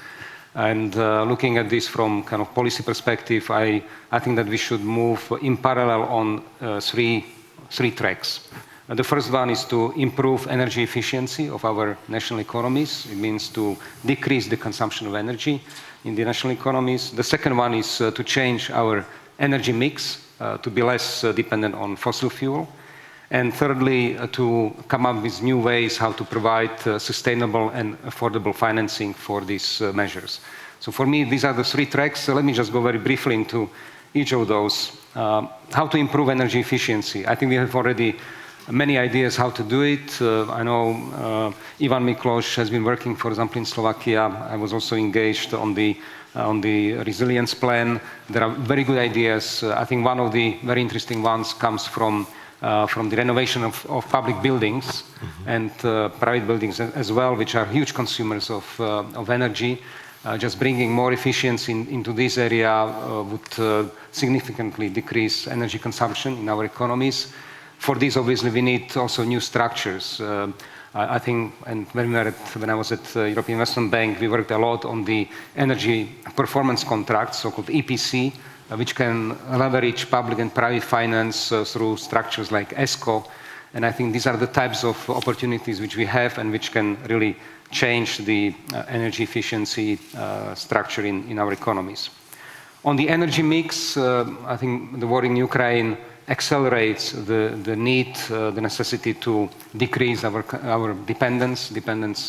And looking at this from kind of policy perspective, I think that we should move in parallel on three tracks. The first one is to improve energy efficiency of our national economies. It means to decrease the consumption of energy in the national economies. The second one is to change our energy mix to be less dependent on fossil fuel. And thirdly, to come up with new ways how to provide sustainable and affordable financing for these measures. So for me, these are the three tracks. So let me just go very briefly into each of those. How to improve energy efficiency. I think we have already many ideas how to do it. I know Ivan Miklos has been working, for example, in Slovakia. I was also engaged on the resilience plan. There are very good ideas. I think one of the very interesting ones comes from the renovation of public buildings and private buildings as well, which are huge consumers of energy. Just bringing more efficiency into this area would significantly decrease energy consumption in our economies. For this, obviously, we need also new structures. I think, and when I was at the European Investment Bank, we worked a lot on the energy performance contracts, so-called EPC, which can leverage public and private finance through structures like ESCO. And I think these are the types of opportunities which we have and which can really change the energy efficiency structure in our economies. On the energy mix, I think the war in Ukraine accelerates the need, the necessity to decrease our dependence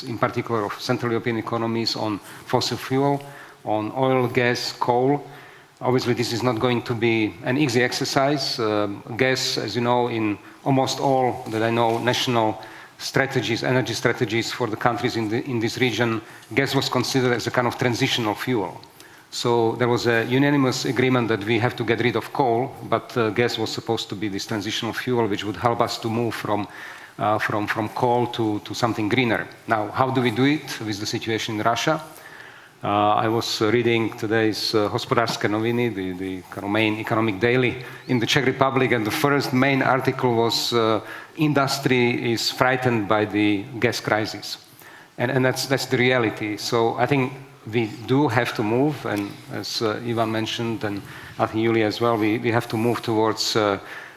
in particular of Central European economies on fossil fuel, on oil, gas, coal. Obviously, this is not going to be an easy exercise. Gas, as you know, in almost all that I know national strategies, energy strategies for the countries in this region, gas was considered as a kind of transitional fuel. So there was a unanimous agreement that we have to get rid of coal, but gas was supposed to be this transitional fuel which would help us to move from coal to something greener. Now, how do we do it with the situation in Russia? I was reading today's Hospodářské noviny, the kind of main economic daily in the Czech Republic, and the first main article was industry is frightened by the gas crisis. And that's the reality. So I think we do have to move, and as Ivan mentioned, and I think Julia as well, we have to move towards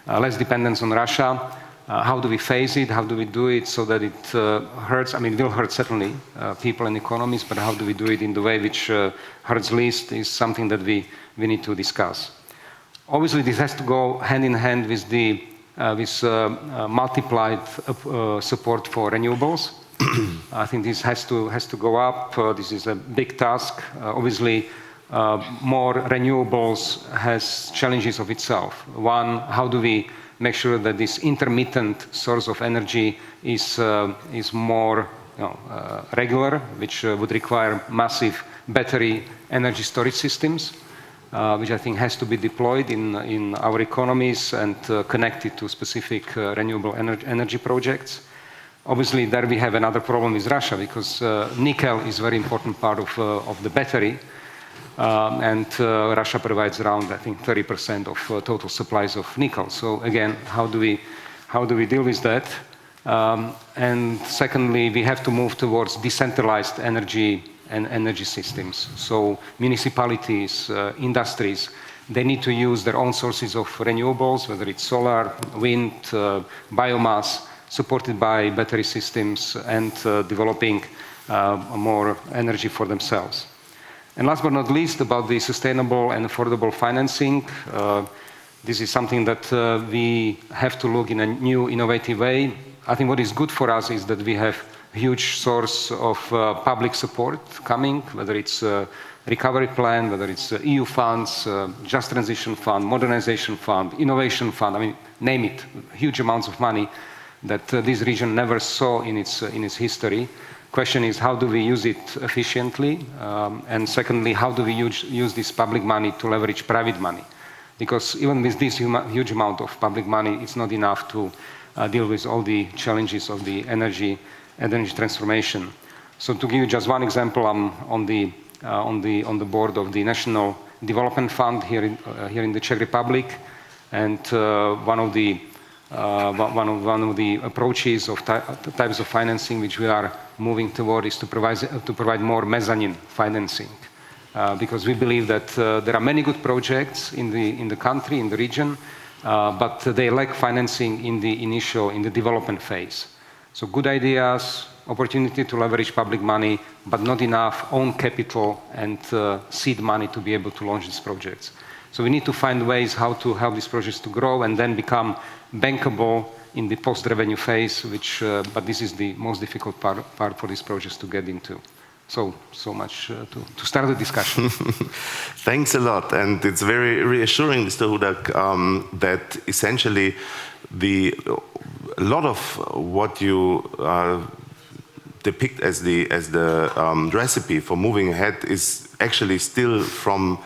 less dependence on Russia. How do we phase it? How do we do it so that it hurts? I mean, it will hurt certainly people and economies, but how do we do it in the way which hurts least is something that we need to discuss. Obviously, this has to go hand in hand with the multiplied support for renewables. I think this has to go up. This is a big task. Obviously, more renewables has challenges of itself. One, how do we make sure that this intermittent source of energy is more regular, which would require massive battery energy storage systems, which I think has to be deployed in our economies and connected to specific renewable energy projects. Obviously, there we have another problem with Russia, because nickel is a very important part of the battery, and Russia provides around, I think, 30% of total supplies of nickel. So again, how do we deal with that? And secondly, we have to move towards decentralized energy and energy systems. So municipalities, industries, they need to use their own sources of renewables, whether it's solar, wind, biomass, supported by battery systems, and developing more energy for themselves. And last but not least, about the sustainable and affordable financing. This is something that we have to look in a new, innovative way. I think what is good for us is that we have a huge source of public support coming, whether it's a recovery plan, whether it's EU funds, Just Transition Fund, Modernization Fund, Innovation Fund, I mean, name it, huge amounts of money that this region never saw in its history. Question is, how do we use it efficiently? And secondly, how do we use this public money to leverage private money? Because even with this huge amount of public money, it's not enough to deal with all the challenges of the energy transformation. So to give you just one example, I'm on the board of the National Development Fund here in the Czech Republic, and one of the approaches of types of financing which we are moving toward is to provide more mezzanine financing, because we believe that there are many good projects in the country, in the region, but they lack financing in the development phase. So good ideas, opportunity to leverage public money, but not enough own capital and seed money to be able to launch these projects. So we need to find ways how to help these projects to grow and then become bankable in the post-revenue phase, but this is the most difficult part for these projects to get into. So much to start the discussion. Thanks a lot, and it's very reassuring, Mr. Hudak, that essentially a lot of what you depict as the recipe for moving ahead is actually still from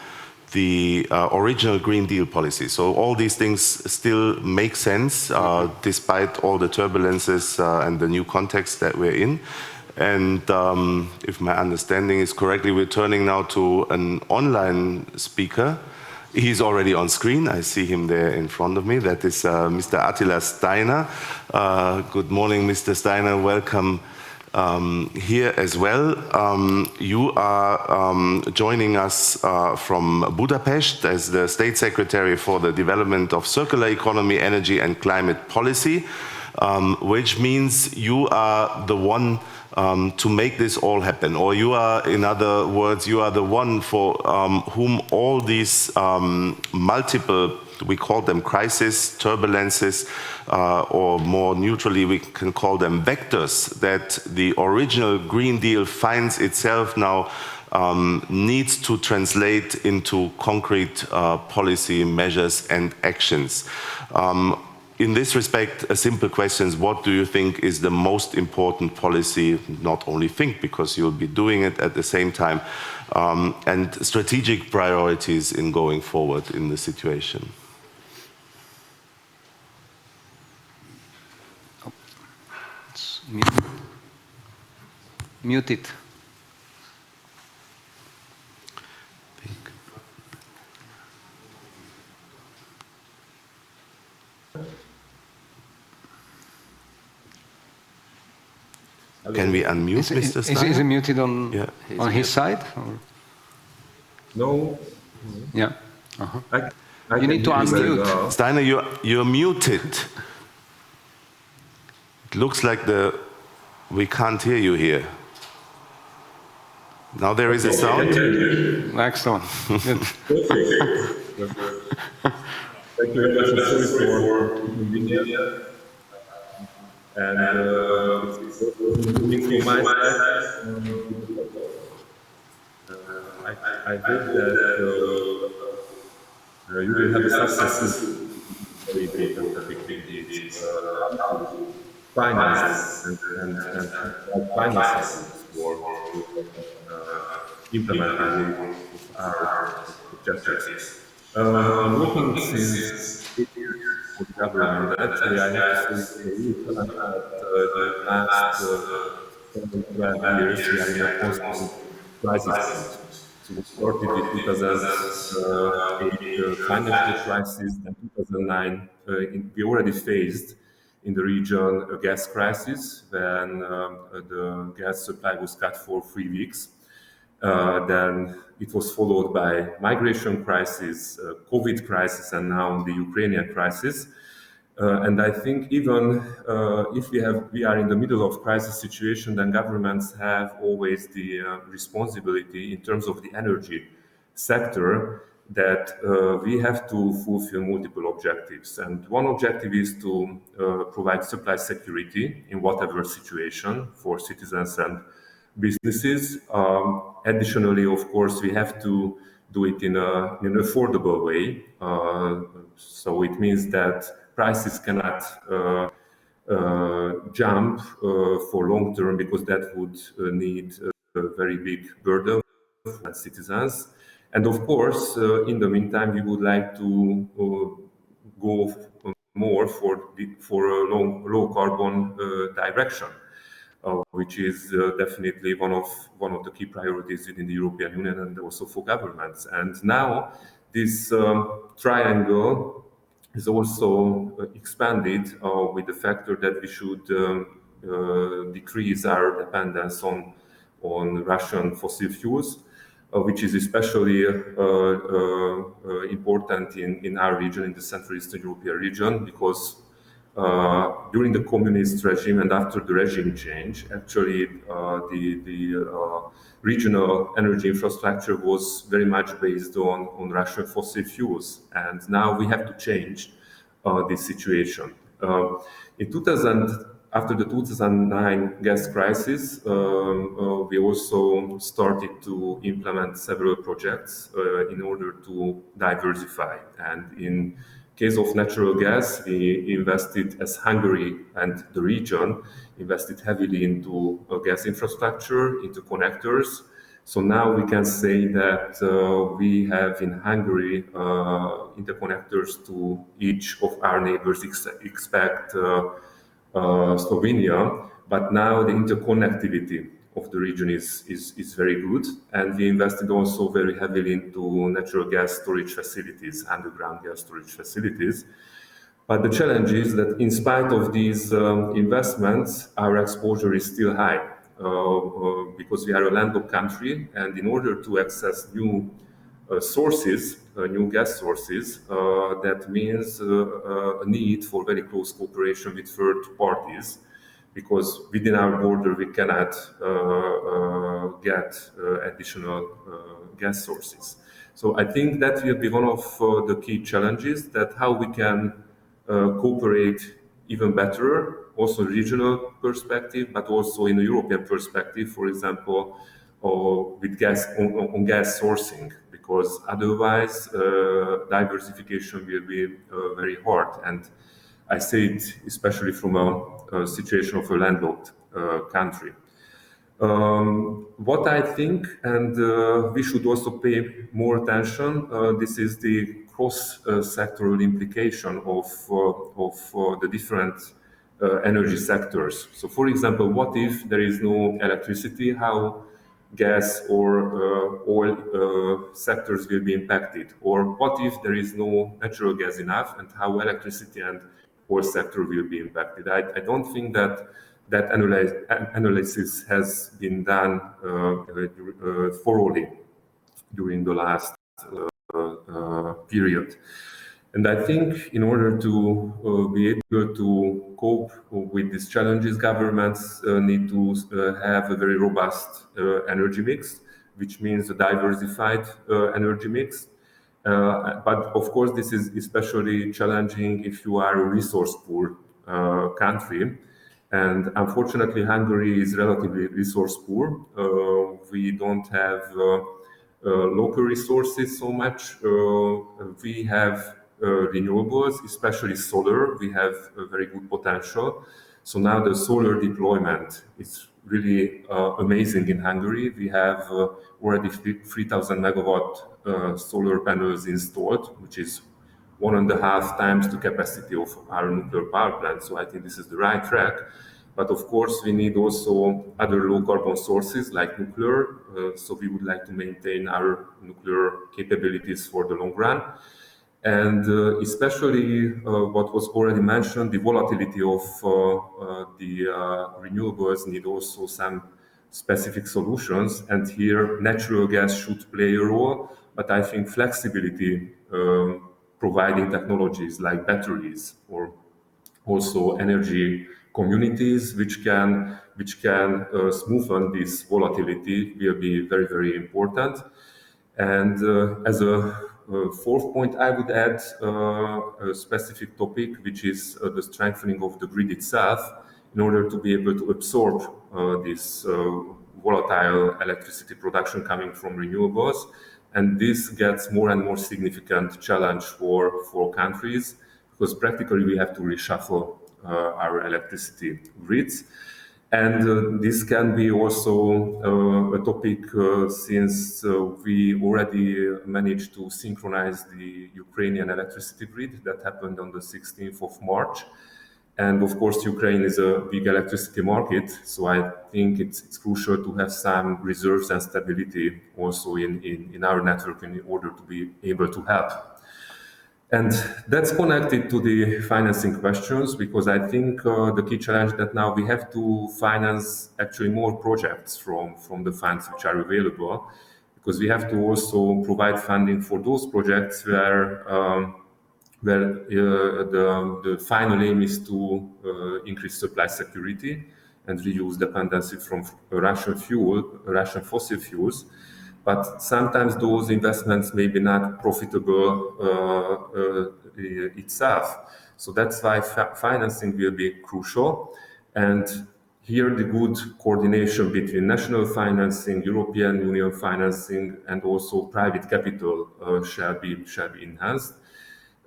the original Green Deal policy. So all these things still make sense despite all the turbulences and the new context that we're in. And if my understanding is correctly, we're turning now to an online speaker. He's already on screen. I see him there in front of me. That is Mr. Attila Steiner. Good morning, Mr. Steiner. Welcome here as well. You are joining us from Budapest as the State Secretary for the Development of Circular Economy, Energy and Climate Policy, which means you are the one to make this all happen, or you are, in other words, you are the one for whom all these multiple, we call them crises, turbulences, or more neutrally we can call them vectors, that the original Green Deal finds itself now needs to translate into concrete policy measures and actions. In this respect, a simple question is, what do you think is the most important policy, not only think, because you'll be doing it at the same time, and strategic priorities in going forward in the situation? Oh, it's muted. Can we unmute Mr. Steiner? Is he muted on his side? Or? No. Yeah. I you need to unmute. Steiner, you're muted. It looks like we can't hear you here. Now there is a sound. Excellent. Thank you very much. I'm sorry for inconvenience. And it's moving from my side. I hope that you will have a successful, very important topic with finance and finances for implementing our objectives. I'm working since 8 years for the government. Actually, I have to say that the last 12 years we are in a constant crisis. So we started with 2008 financial crisis, then 2009 we already faced in the region a gas crisis when the gas supply was cut for 3 weeks. Then it was followed by migration crisis, COVID crisis, and now the Ukrainian crisis. And I think even if we are in the middle of crisis situation, then governments have always the responsibility in terms of the energy sector that we have to fulfill multiple objectives. And one objective is to provide supply security in whatever situation for citizens and businesses. Additionally, of course, we have to do it in an affordable way. So it means that prices cannot jump for long term, because that would need a very big burden for citizens. And of course, in the meantime, we would like to go more for a low carbon direction. Which is definitely one of the key priorities within the European Union and also for governments. And now this triangle is also expanded with the factor that we should decrease our dependence on Russian fossil fuels, which is especially important in our region, in the Central Eastern European region, because during the communist regime and after the regime change, actually the regional energy infrastructure was very much based on Russian fossil fuels. And now we have to change this situation. After the 2009 gas crisis, we also started to implement several projects in order to diversify. And in case of natural gas, we invested, as Hungary and the region, invested heavily into gas infrastructure, into connectors. So now we can say that we have in Hungary interconnectors to each of our neighbors, except Slovenia. But now the interconnectivity of the region is very good, and we invested also very heavily into natural gas storage facilities, underground gas storage facilities. But the challenge is that in spite of these investments, our exposure is still high because we are a landlocked country, and in order to access new sources, new gas sources, that means a need for very close cooperation with third parties, because within our border we cannot get additional gas sources. So I think that will be one of the key challenges, that how we can cooperate even better, also regional perspective, but also in a European perspective, for example, with gas on gas sourcing, because otherwise diversification will be very hard. And I say it especially from a situation of a landlocked country. What I think, and we should also pay more attention, this is the cross-sectoral implication of the different energy sectors. So, for example, what if there is no electricity? How gas or oil sectors will be impacted? Or what if there is no natural gas enough, and how electricity and oil sector will be impacted? I don't think that analysis has been done thoroughly during the last period. And I think in order to be able to cope with these challenges, governments need to have a very robust energy mix, which means a diversified energy mix. But of course, this is especially challenging if you are a resource poor country. And unfortunately, Hungary is relatively resource poor. We don't have local resources so much. We have renewables, especially solar. We have a very good potential. So now the solar deployment is really amazing in Hungary. We have already 3,000 megawatt solar panels installed, which is 1.5 times the capacity of our nuclear power plant. So I think this is the right track. But of course, we need also other low carbon sources like nuclear. So we would like to maintain our nuclear capabilities for the long run. And especially what was already mentioned, the volatility of the renewables need also some specific solutions. And here, natural gas should play a role, but I think flexibility, providing technologies like batteries or also energy communities which can smoothen this volatility will be very, very important. And as a fourth point, I would add a specific topic, which is the strengthening of the grid itself in order to be able to absorb this volatile electricity production coming from renewables. And this gets more and more significant challenge for countries, because practically we have to reshuffle our electricity grids. And this can be also a topic since we already managed to synchronize the Ukrainian electricity grid. That happened on the 16th of March. And of course, Ukraine is a big electricity market, so I think it's crucial to have some reserves and stability also in our network in order to be able to help. And that's connected to the financing questions, because I think the key challenge that now we have to finance actually more projects from the funds which are available, because we have to also provide funding for those projects where the final aim is to increase supply security and reduce dependency from Russian fossil fuels. But sometimes those investments may be not profitable itself. So that's why financing will be crucial. And here the good coordination between national financing, European Union financing, and also private capital shall be enhanced.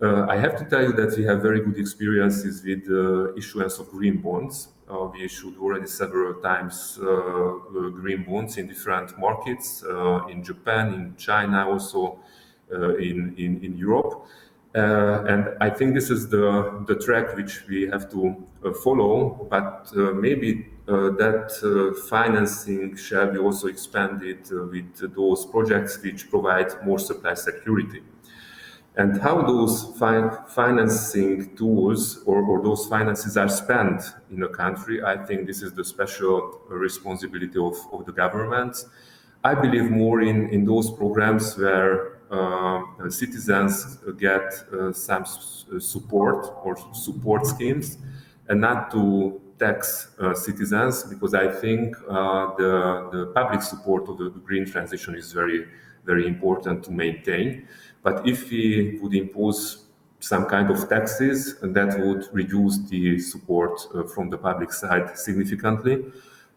I have to tell you that we have very good experiences with the issuance of green bonds. We issued already several times green bonds in different markets, in Japan, in China, also in Europe. And I think this is the track which we have to follow, but maybe that financing shall be also expanded with those projects which provide more supply security. And how those financing tools or those finances are spent in a country, I think this is the special responsibility of the government. I believe more in those programs where citizens get some support or support schemes, and not to tax citizens, because I think the public support of the green transition is very, very important to maintain. But if we would impose some kind of taxes, that would reduce the support from the public side significantly.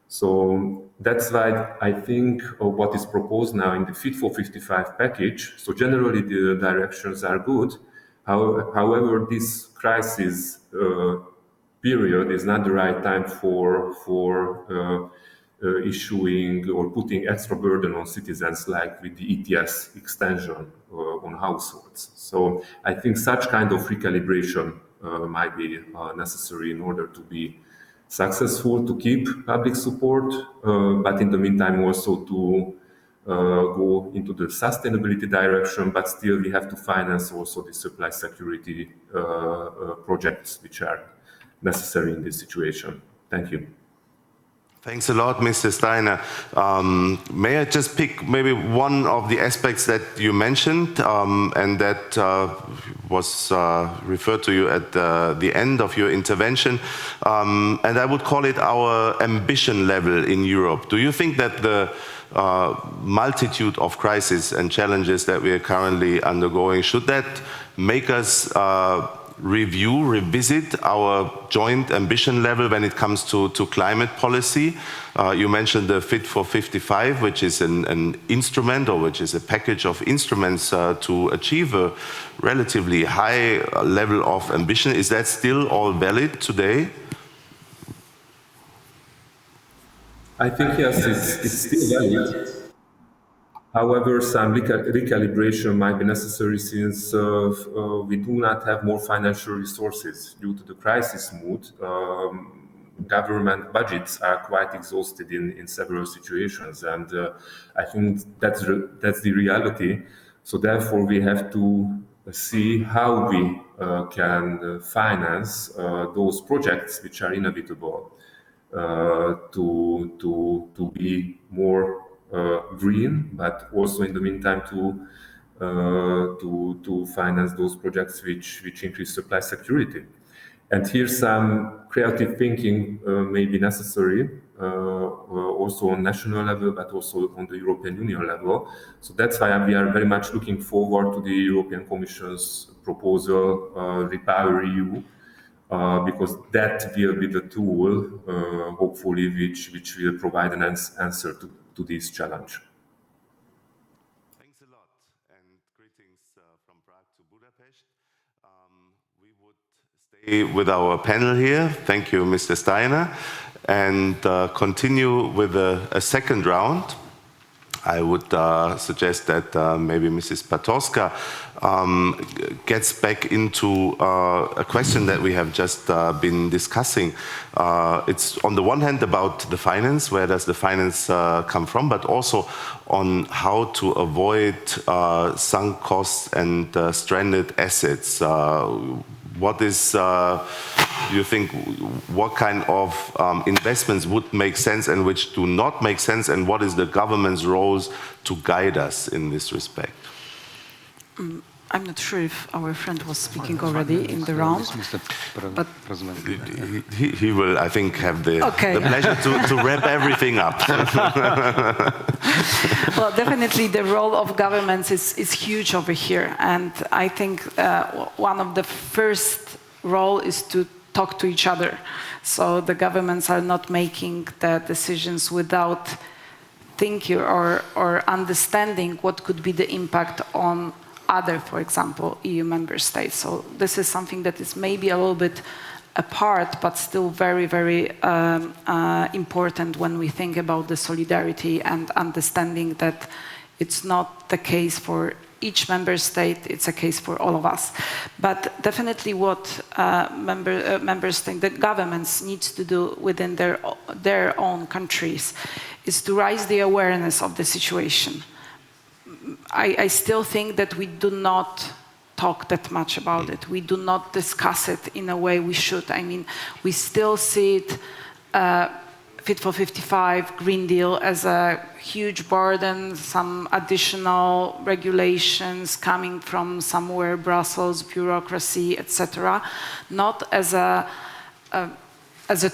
So that's why I think what is proposed now in the Fit for 55 package, so generally the directions are good. However, this crisis period is not the right time for issuing or putting extra burden on citizens, like with the ETS extension on households. So I think such kind of recalibration might be necessary in order to be successful, to keep public support, but in the meantime also to go into the sustainability direction, but still we have to finance also the supply security projects which are necessary in this situation. Thank you. Thanks a lot, Mr. Steiner. May I just pick maybe one of the aspects that you mentioned and that was referred to you at the end of your intervention, and I would call it our ambition level in Europe. Do you think that the multitude of crises and challenges that we are currently undergoing, should that make us revisit our joint ambition level when it comes to climate policy? You mentioned the Fit for 55, which is an instrument, or which is a package of instruments to achieve a relatively high level of ambition. Is that still all valid today? I think yes, it's still valid. However, some recalibration might be necessary since we do not have more financial resources due to the crisis mood. Government budgets are quite exhausted in several situations, and I think that's the reality. So therefore, we have to see how we can finance those projects which are inevitable to be more green, but also in the meantime to finance those projects which increase supply security. And here some creative thinking may be necessary, also on national level, but also on the European Union level. So that's why we are very much looking forward to the European Commission's proposal, REPowerEU, because that will be the tool, hopefully, which will provide an answer to this challenge. Thanks a lot, and greetings from Prague to Budapest. We would stay with our panel here. Thank you, Mr. Steiner, and continue with a second round. I would suggest that maybe Mrs. Patowska gets back into a question that we have just been discussing. It's on the one hand about the finance, where does the finance come from, but also on how to avoid sunk costs and stranded assets. What is, you think, what kind of investments would make sense and which do not make sense, and what is the government's roles to guide us in this respect? I'm not sure if our friend was speaking already in the round, but he will, I think, have the pleasure to wrap everything up. Well, definitely the role of governments is huge over here, and I think one of the first role is to talk to each other. So the governments are not making the decisions without thinking or understanding what could be the impact on other, for example, EU member states. So this is something that is maybe a little bit apart, but still very, very important when we think about the solidarity and understanding that it's not the case for each member state, it's a case for all of us. But definitely what member state, the governments need to do within their own countries is to raise the awareness of the situation. I still think that we do not talk that much about it. We do not discuss it in a way we should. I mean, we still see it, Fit for 55, Green Deal, as a huge burden, some additional regulations coming from somewhere, Brussels, bureaucracy, etc., not as a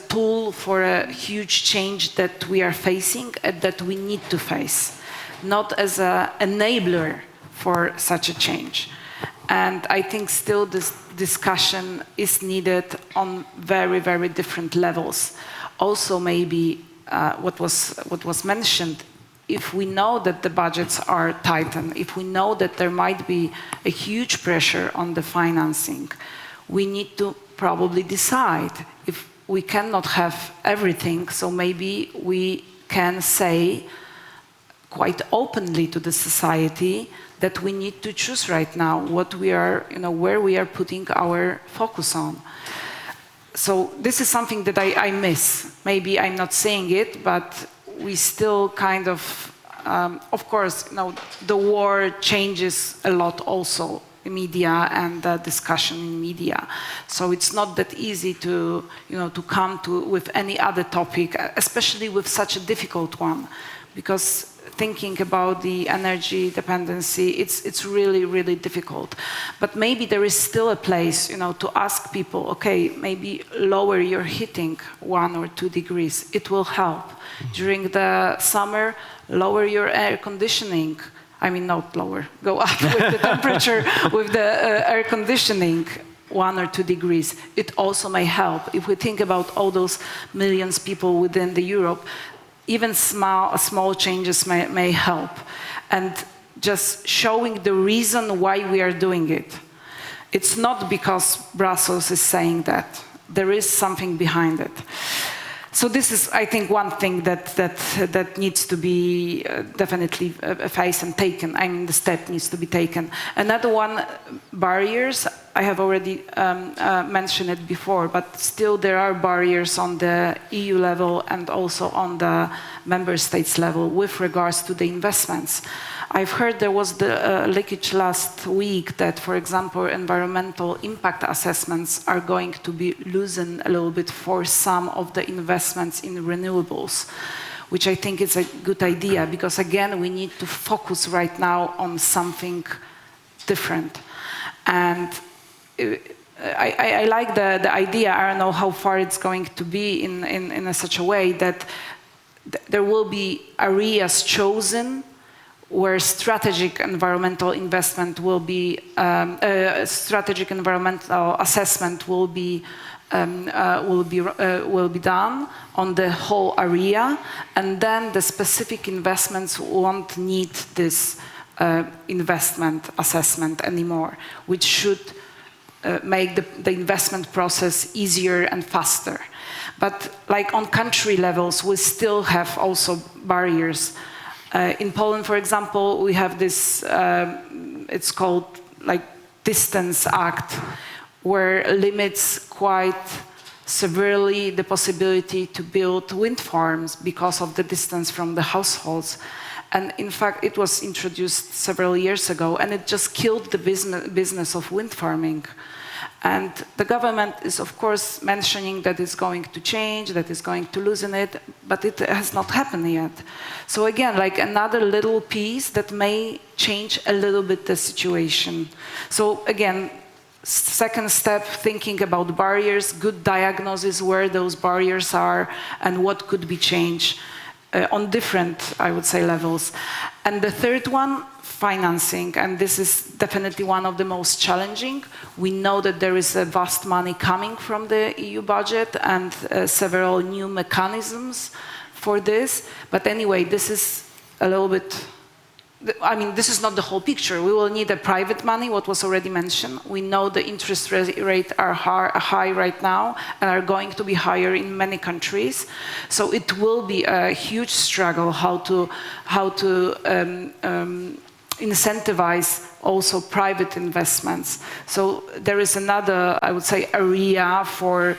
tool for a huge change that we are facing and that we need to face, not as an enabler for such a change. And I think still this discussion is needed on very, very different levels. Also, maybe what was mentioned, if we know that the budgets are tightened, if we know that there might be a huge pressure on the financing, we need to probably decide if we cannot have everything, so maybe we can say quite openly to the society that we need to choose right now what we are, where we are putting our focus on. So this is something that I miss. Maybe I'm not saying it, but we still kind of course, the war changes a lot also media and the discussion in media. So it's not that easy to, to come with any other topic, especially with such a difficult one, because thinking about the energy dependency, it's really, really difficult. But maybe there is still a place, to ask people, okay, maybe lower your heating 1 or 2 degrees. It will help. During the summer, lower your air conditioning. I mean, not lower, go up with the temperature, with the air conditioning 1 or 2 degrees. It also may help. If we think about all those millions of people within the Europe, even small changes may help. And just showing the reason why we are doing it. It's not because Brussels is saying that. There is something behind it. So this is, I think, one thing that needs to be definitely faced and taken. I mean, the step needs to be taken. Another one, barriers. I have already mentioned it before, but still there are barriers on the EU level and also on the member states level with regards to the investments. I've heard there was the leakage last week that, for example, environmental impact assessments are going to be loosened a little bit for some of the investments in renewables, which I think is a good idea, because again, we need to focus right now on something different. And I like the idea, I don't know how far it's going to be in such a way that there will be areas chosen where strategic environmental investment will be, strategic environmental assessment will be done on the whole area, and then the specific investments won't need this investment assessment anymore, which should make the investment process easier and faster. But like on country levels, we still have also barriers. In Poland, for example, we have this, it's called like Distance Act, where limits quite severely the possibility to build wind farms because of the distance from the households. And in fact, it was introduced several years ago, and it just killed the business of wind farming. And the government is, of course, mentioning that it's going to change, that it's going to loosen it, but it has not happened yet. So again, like another little piece that may change a little bit the situation. So again, second step, thinking about barriers, good diagnosis where those barriers are and what could be changed on different, I would say, levels. And the third one, financing, and this is definitely one of the most challenging. We know that there is a vast money coming from the EU budget and several new mechanisms for this. But anyway, this is a little bit, I mean, this is not the whole picture. We will need a private money, what was already mentioned. We know the interest rates are high right now and are going to be higher in many countries. So it will be a huge struggle how to incentivize also private investments. So there is another, I would say, area for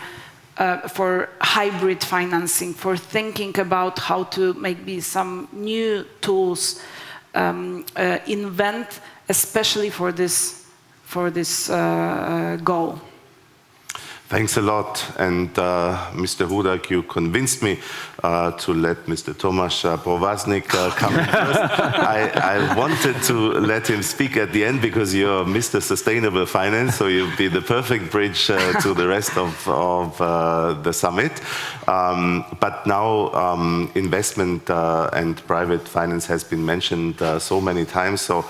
hybrid financing, for thinking about how to maybe some new tools invent, especially for this goal. Thanks a lot. And Mr. Hudak, you convinced me to let Mr. Tomasz Powaznik come in first. I wanted to let him speak at the end because you're Mr. Sustainable Finance, so you'll be the perfect bridge to the rest of the summit. But now investment and private finance has been mentioned so many times. So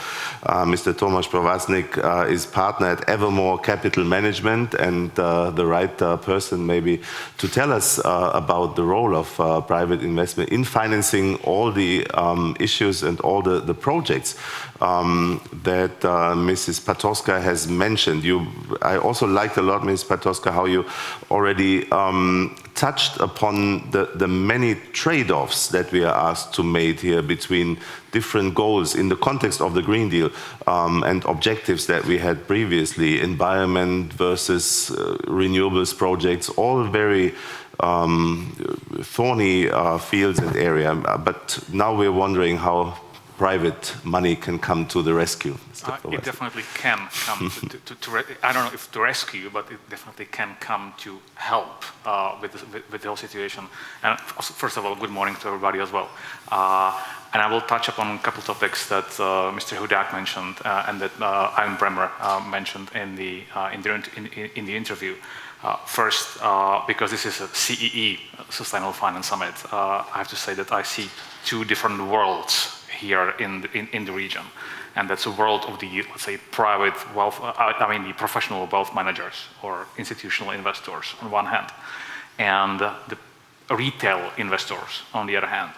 Mr. Tomasz Powaznik is partner at Evermore Capital Management and the right person maybe to tell us about the role of private investment in financing all the issues and all the projects that Mrs. Patoska has mentioned. I also liked a lot, Ms. Patoska, how you already touched upon the many trade-offs that we are asked to make here between different goals in the context of the Green Deal and objectives that we had previously, environment versus renewables projects, all very thorny fields and area. But now we're wondering how private money can come to the rescue? It definitely can come I don't know if to rescue, but it definitely can come to help with the whole situation. And first of all, good morning to everybody as well. And I will touch upon a couple topics that Mr. Hudak mentioned and that Ian Bremmer mentioned in the interview. First, because this is a CEE, Sustainable Finance Summit, I have to say that I see two different worlds here in the region. And that's a world of the, let's say, private wealth, the professional wealth managers or institutional investors on one hand, and the retail investors on the other hand.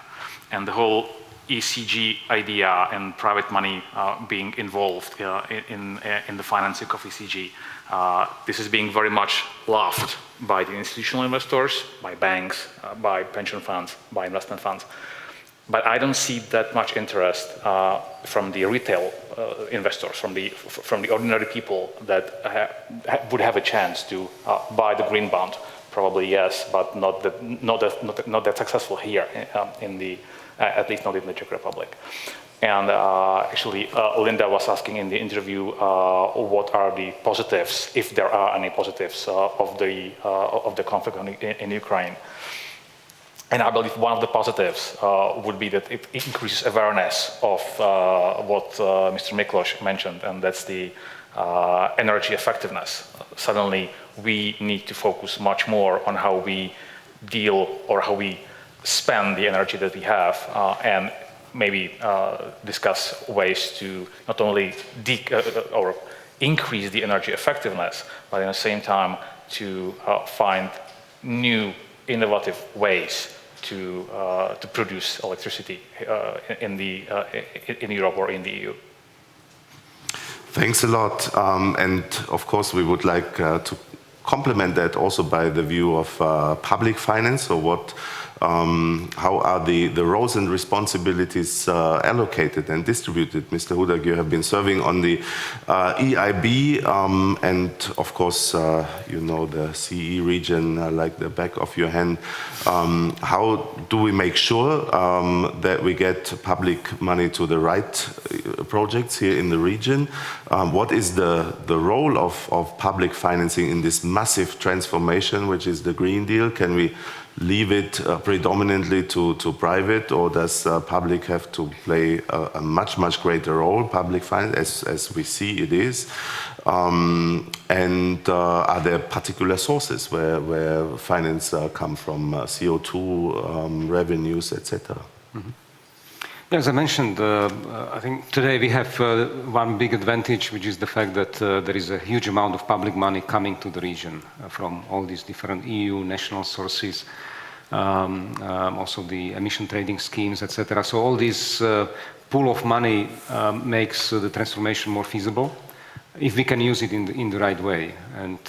And the whole ECG idea and private money being involved in the financing of ECG, this is being very much loved by the institutional investors, by banks, by pension funds, by investment funds. But I don't see that much interest from the retail investors, from the ordinary people that would have a chance to buy the green bond. Probably yes, but not that successful here at least not in the Czech Republic. And actually, Linda was asking in the interview what are the positives, if there are any positives, of the conflict in Ukraine. And I believe one of the positives would be that it increases awareness of what Mr. Miklos mentioned, and that's the energy effectiveness. Suddenly, we need to focus much more on how we deal or how we spend the energy that we have, and maybe discuss ways to not only or increase the energy effectiveness, but at the same time to find new innovative ways to produce electricity in Europe or in the EU. Thanks a lot. And of course, we would like to complement that also by the view of public finance. So how are the roles and responsibilities allocated and distributed? Mr. Hudak, you have been serving on the EIB, and of course, you know the CEE region like the back of your hand. How do we make sure that we get public money to the right projects here in the region? What is the role of public financing in this massive transformation, which is the Green Deal? Can we leave it predominantly to private, or does public have to play a much greater role, public finance, as we see it is? And are there particular sources where finance come from, CO2 revenues, etc.? Mm-hmm. Yeah, as I mentioned, I think today we have one big advantage, which is the fact that there is a huge amount of public money coming to the region from all these different EU national sources, also the emission trading schemes, etc. So all this pool of money makes the transformation more feasible if we can use it in the right way. And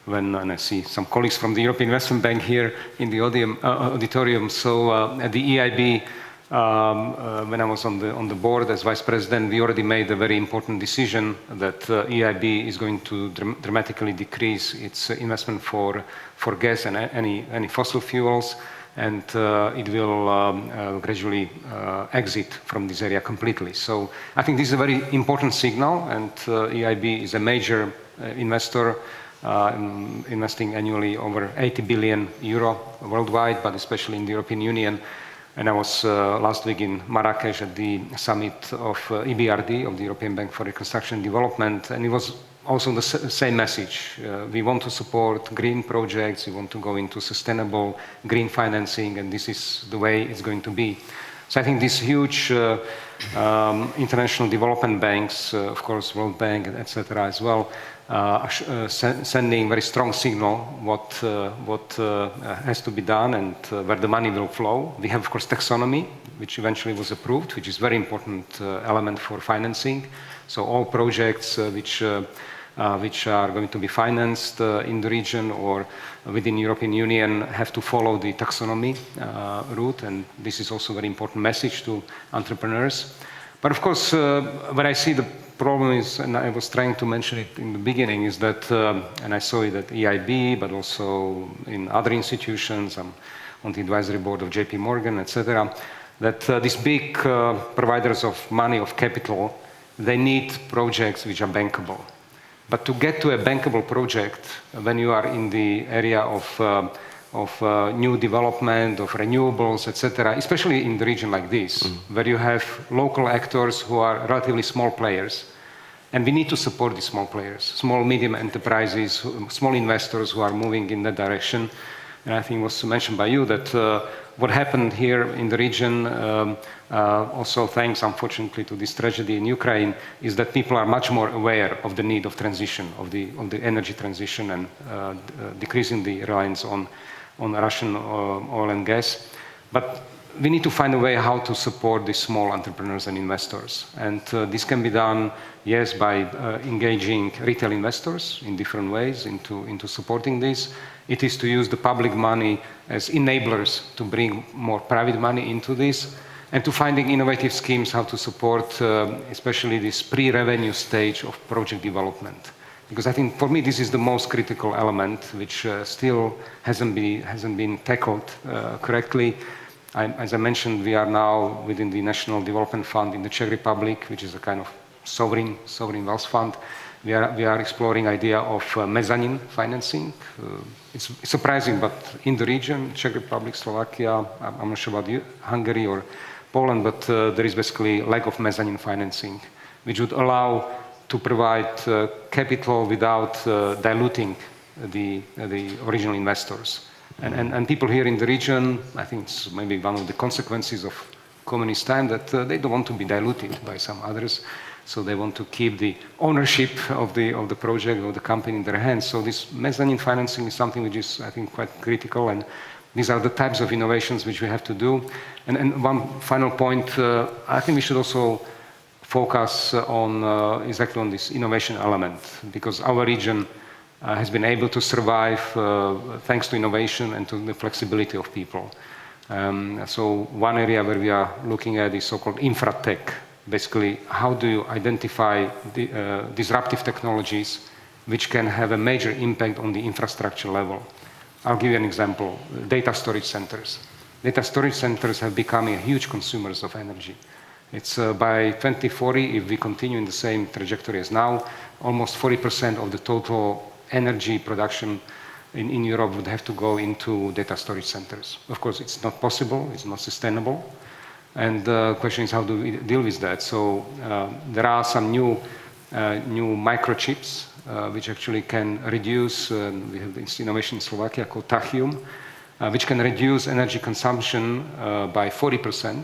and I see some colleagues from the European Investment Bank here in the auditorium. So at the EIB, when I was on the board as vice president, we already made a very important decision that EIB is going to dramatically decrease its investment for gas and any fossil fuels, and it will gradually exit from this area completely. So I think this is a very important signal, and EIB is a major investor, investing annually over 80 billion euro worldwide, but especially in the European Union. And I was last week in Marrakesh at the summit of EBRD, of the European Bank for Reconstruction and Development, and it was also the same message. We want to support green projects, we want to go into sustainable green financing, and this is the way it's going to be. So I think these huge international development banks, of course, World Bank, etc. as well, sending very strong signal what has to be done and where the money will flow. We have, of course, taxonomy, which eventually was approved, which is a very important element for financing. So all projects which are going to be financed in the region or within the European Union have to follow the taxonomy route, and this is also a very important message to entrepreneurs. But of course, where I see the problem is, and I was trying to mention it in the beginning, is that, and I saw it at EIB, but also in other institutions, I'm on the advisory board of JP Morgan, etc. that these big providers of money, of capital, they need projects which are bankable. But to get to a bankable project, when you are in the area of new development, of renewables, etc., especially in the region like this, where you have local actors who are relatively small players, and we need to support these small players, small, medium enterprises, small investors who are moving in that direction. And I think it was mentioned by you that what happened here in the region, also thanks, unfortunately, to this tragedy in Ukraine, is that people are much more aware of the need of transition, of the energy transition, and decreasing the reliance on Russian oil and gas. But we need to find a way how to support these small entrepreneurs and investors. And this can be done, yes, by engaging retail investors in different ways into supporting this. It is to use the public money as enablers to bring more private money into this, and to finding innovative schemes how to support especially this pre-revenue stage of project development. Because I think for me this is the most critical element which still hasn't been tackled correctly. As I mentioned, we are now within the National Development Fund in the Czech Republic, which is a kind of sovereign wealth fund. We are exploring idea of mezzanine financing. It's surprising, but in the region, Czech Republic, Slovakia, I'm not sure about Hungary or Poland, but there is basically lack of mezzanine financing, which would allow to provide capital without diluting the original investors. And people here in the region, I think it's maybe one of the consequences of communist time, that they don't want to be diluted by some others. So they want to keep the ownership of the project or the company in their hands. So this mezzanine financing is something which is, I think, quite critical. And these are the types of innovations which we have to do. And one final point, I think we should also focus on exactly on this innovation element, because our region has been able to survive thanks to innovation and to the flexibility of people. So one area where we are looking at is so-called infratech. Basically, how do you identify the, disruptive technologies which can have a major impact on the infrastructure level? I'll give you an example. Data storage centers. Data storage centers have become huge consumers of energy. It's by 2040, if we continue in the same trajectory as now, almost 40% of the total energy production in Europe would have to go into data storage centers. Of course, it's not possible, it's not sustainable. And the question is, how do we deal with that? So there are some new microchips which actually can reduce, we have this innovation in Slovakia called Tachyon, which can reduce energy consumption by 40%,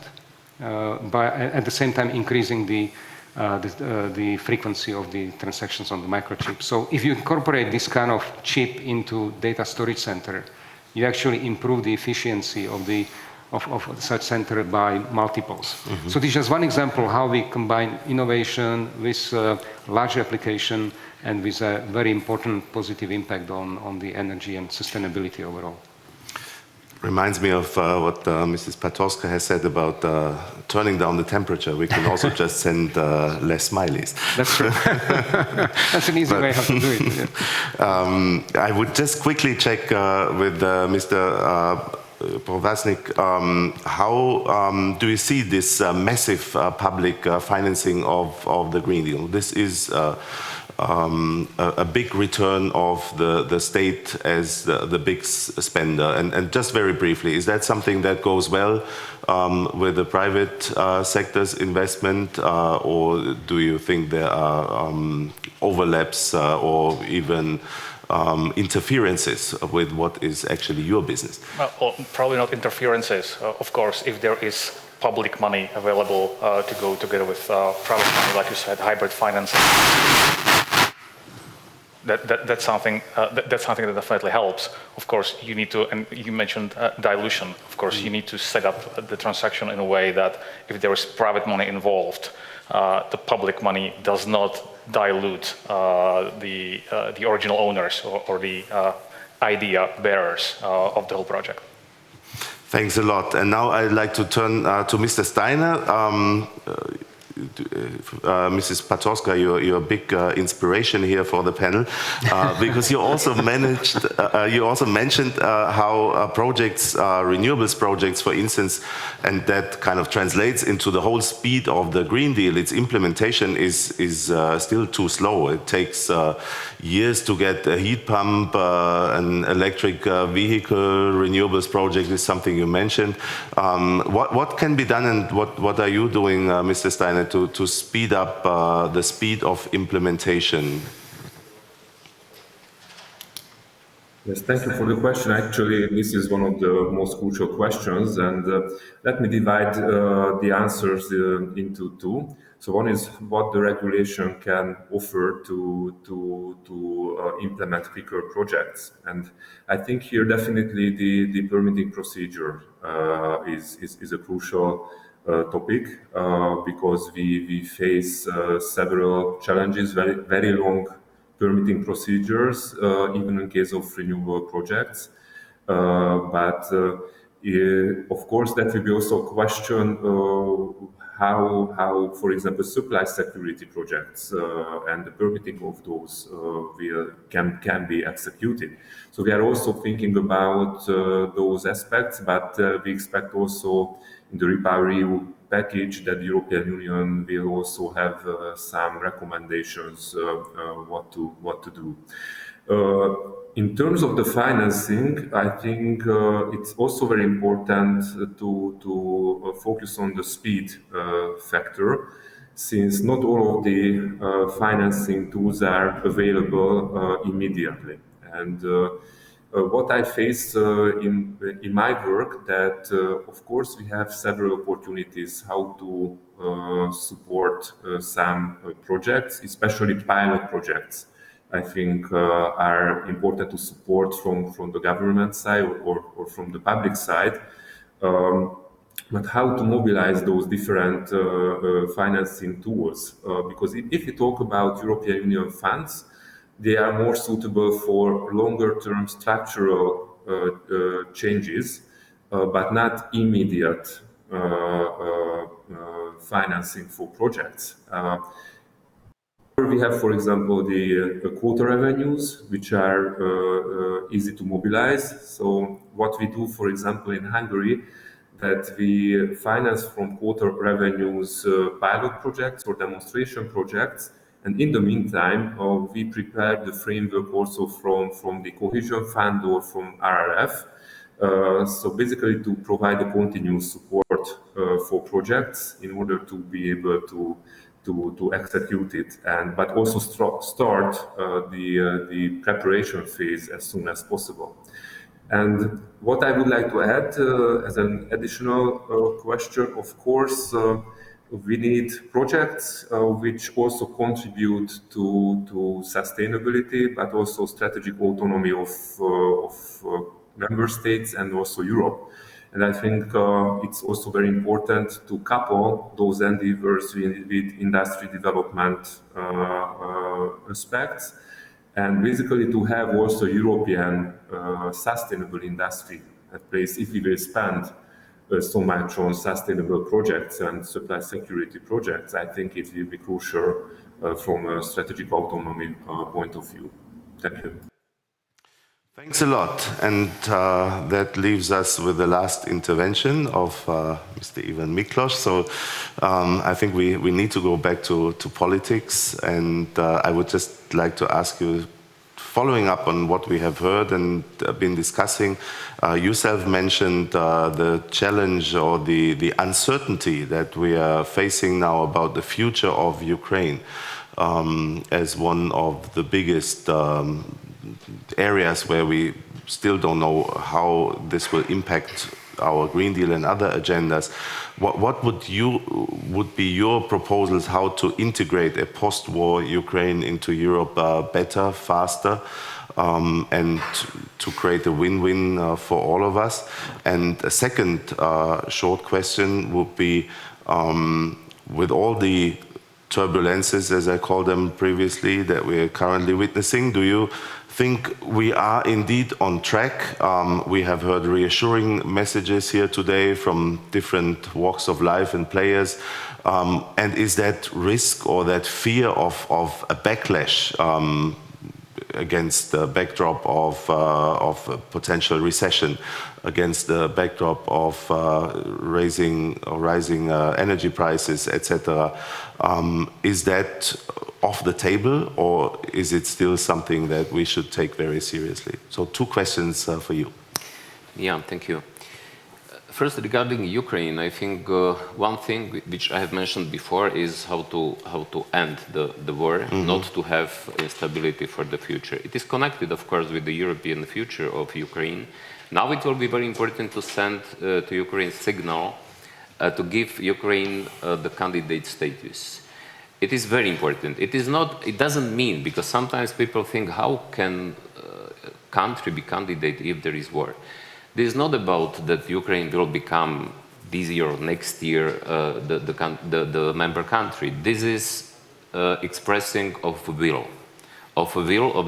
by at the same time increasing the frequency of the transactions on the microchip. So if you incorporate this kind of chip into data storage center, you actually improve the efficiency of such center by multiples. Mm-hmm. So this is just one example how we combine innovation with large application and with a very important positive impact on the energy and sustainability overall. Reminds me of what Mrs. Patowska has said about turning down the temperature. We can also just send less smileys. That's true. That's an easy way how to do it. Yeah. I would just quickly check with Mr. Provaznik, how do you see this massive public financing of the Green Deal? This is a big return of the state as the big spender. And just very briefly, is that something that goes well with the private sector's investment, or do you think there are overlaps or even interferences with what is actually your business? Well, probably not interferences. Of course, if there is public money available to go together with private money, like you said, hybrid financing, that's something that definitely helps. Of course, you need to, and you mentioned dilution. Of course, you need to set up the transaction in a way that if there is private money involved, the public money does not dilute the original owners or the idea bearers of the whole project. Thanks a lot. And now I'd like to turn to Mr. Steiner. Mrs. Patowska, you're a big inspiration here for the panel, because you also mentioned how projects, renewables projects, for instance, and that kind of translates into the whole speed of the Green Deal. Its implementation is still too slow. It takes years to get a heat pump, an electric vehicle. Renewables project is something you mentioned. What can be done, and what are you doing, Mr. Steiner, to speed up the speed of implementation? Yes, thank you for the question. Actually, this is one of the most crucial questions, and let me divide the answers into two. So one is what the regulation can offer to implement quicker projects, and I think here definitely the permitting procedure is a crucial topic, because we face several challenges, very long permitting procedures, even in case of renewable projects. But of course, that will be also a question how, for example, supply security projects and the permitting of those can be executed. So we are also thinking about those aspects, but we expect also in the REPowerEU package that the European Union will also have some recommendations what to do. In terms of the financing, I think it's also very important to focus on the speed factor, since not all of the financing tools are available immediately. And what I face in my work, that of course we have several opportunities how to support some projects, especially pilot projects. I think are important to support from the government side or from the public side. But how to mobilize those different financing tools? Because if you talk about European Union funds, they are more suitable for longer-term structural changes, but not immediate financing for projects. We have, for example, the quota revenues, which are easy to mobilize. So what we do, for example, in Hungary, that we finance from quota revenues pilot projects or demonstration projects. And in the meantime, we prepare the framework also from the Cohesion Fund or from RRF. So basically to provide a continuous support for projects in order to be able to execute it, but also start the preparation phase as soon as possible. And what I would like to add as an additional question, of course, we need projects which also contribute to sustainability, but also strategic autonomy of member states and also Europe. And I think it's also very important to couple those endeavors with industry development aspects, and basically to have also European sustainable industry at place. If we will spend so much on sustainable projects and supply security projects, I think it will be crucial from a strategic autonomy point of view. Thank you. Thanks a lot. And that leaves us with the last intervention of Mr. Ivan Miklos. So I think we need to go back to politics. And I would just like to ask you, following up on what we have heard and been discussing, you yourself mentioned the challenge or the uncertainty that we are facing now about the future of Ukraine as one of the biggest areas where we still don't know how this will impact our Green Deal and other agendas. What would be your proposals how to integrate a post-war Ukraine into Europe better, faster, and to create a win-win for all of us? And a second short question would be, with all the turbulences, as I called them previously, that we're currently witnessing? Do you think we are indeed on track? We have heard reassuring messages here today from different walks of life and players. And is that risk or that fear of a backlash against the backdrop of potential recession, against the backdrop of rising energy prices, etc., is that off the table, or is it still something that we should take very seriously? So 2 questions for you. Yeah, thank you. First, regarding Ukraine, I think one thing which I have mentioned before is how to end the war, not to have instability for the future. It is connected, of course, with the European future of Ukraine. Now it will be very important to send to Ukraine signal to give Ukraine the candidate status. It is very important. It doesn't mean, because sometimes people think, how can a country be candidate if there is war? This is not about that Ukraine will become this year or next year the member country. This is expressing of will of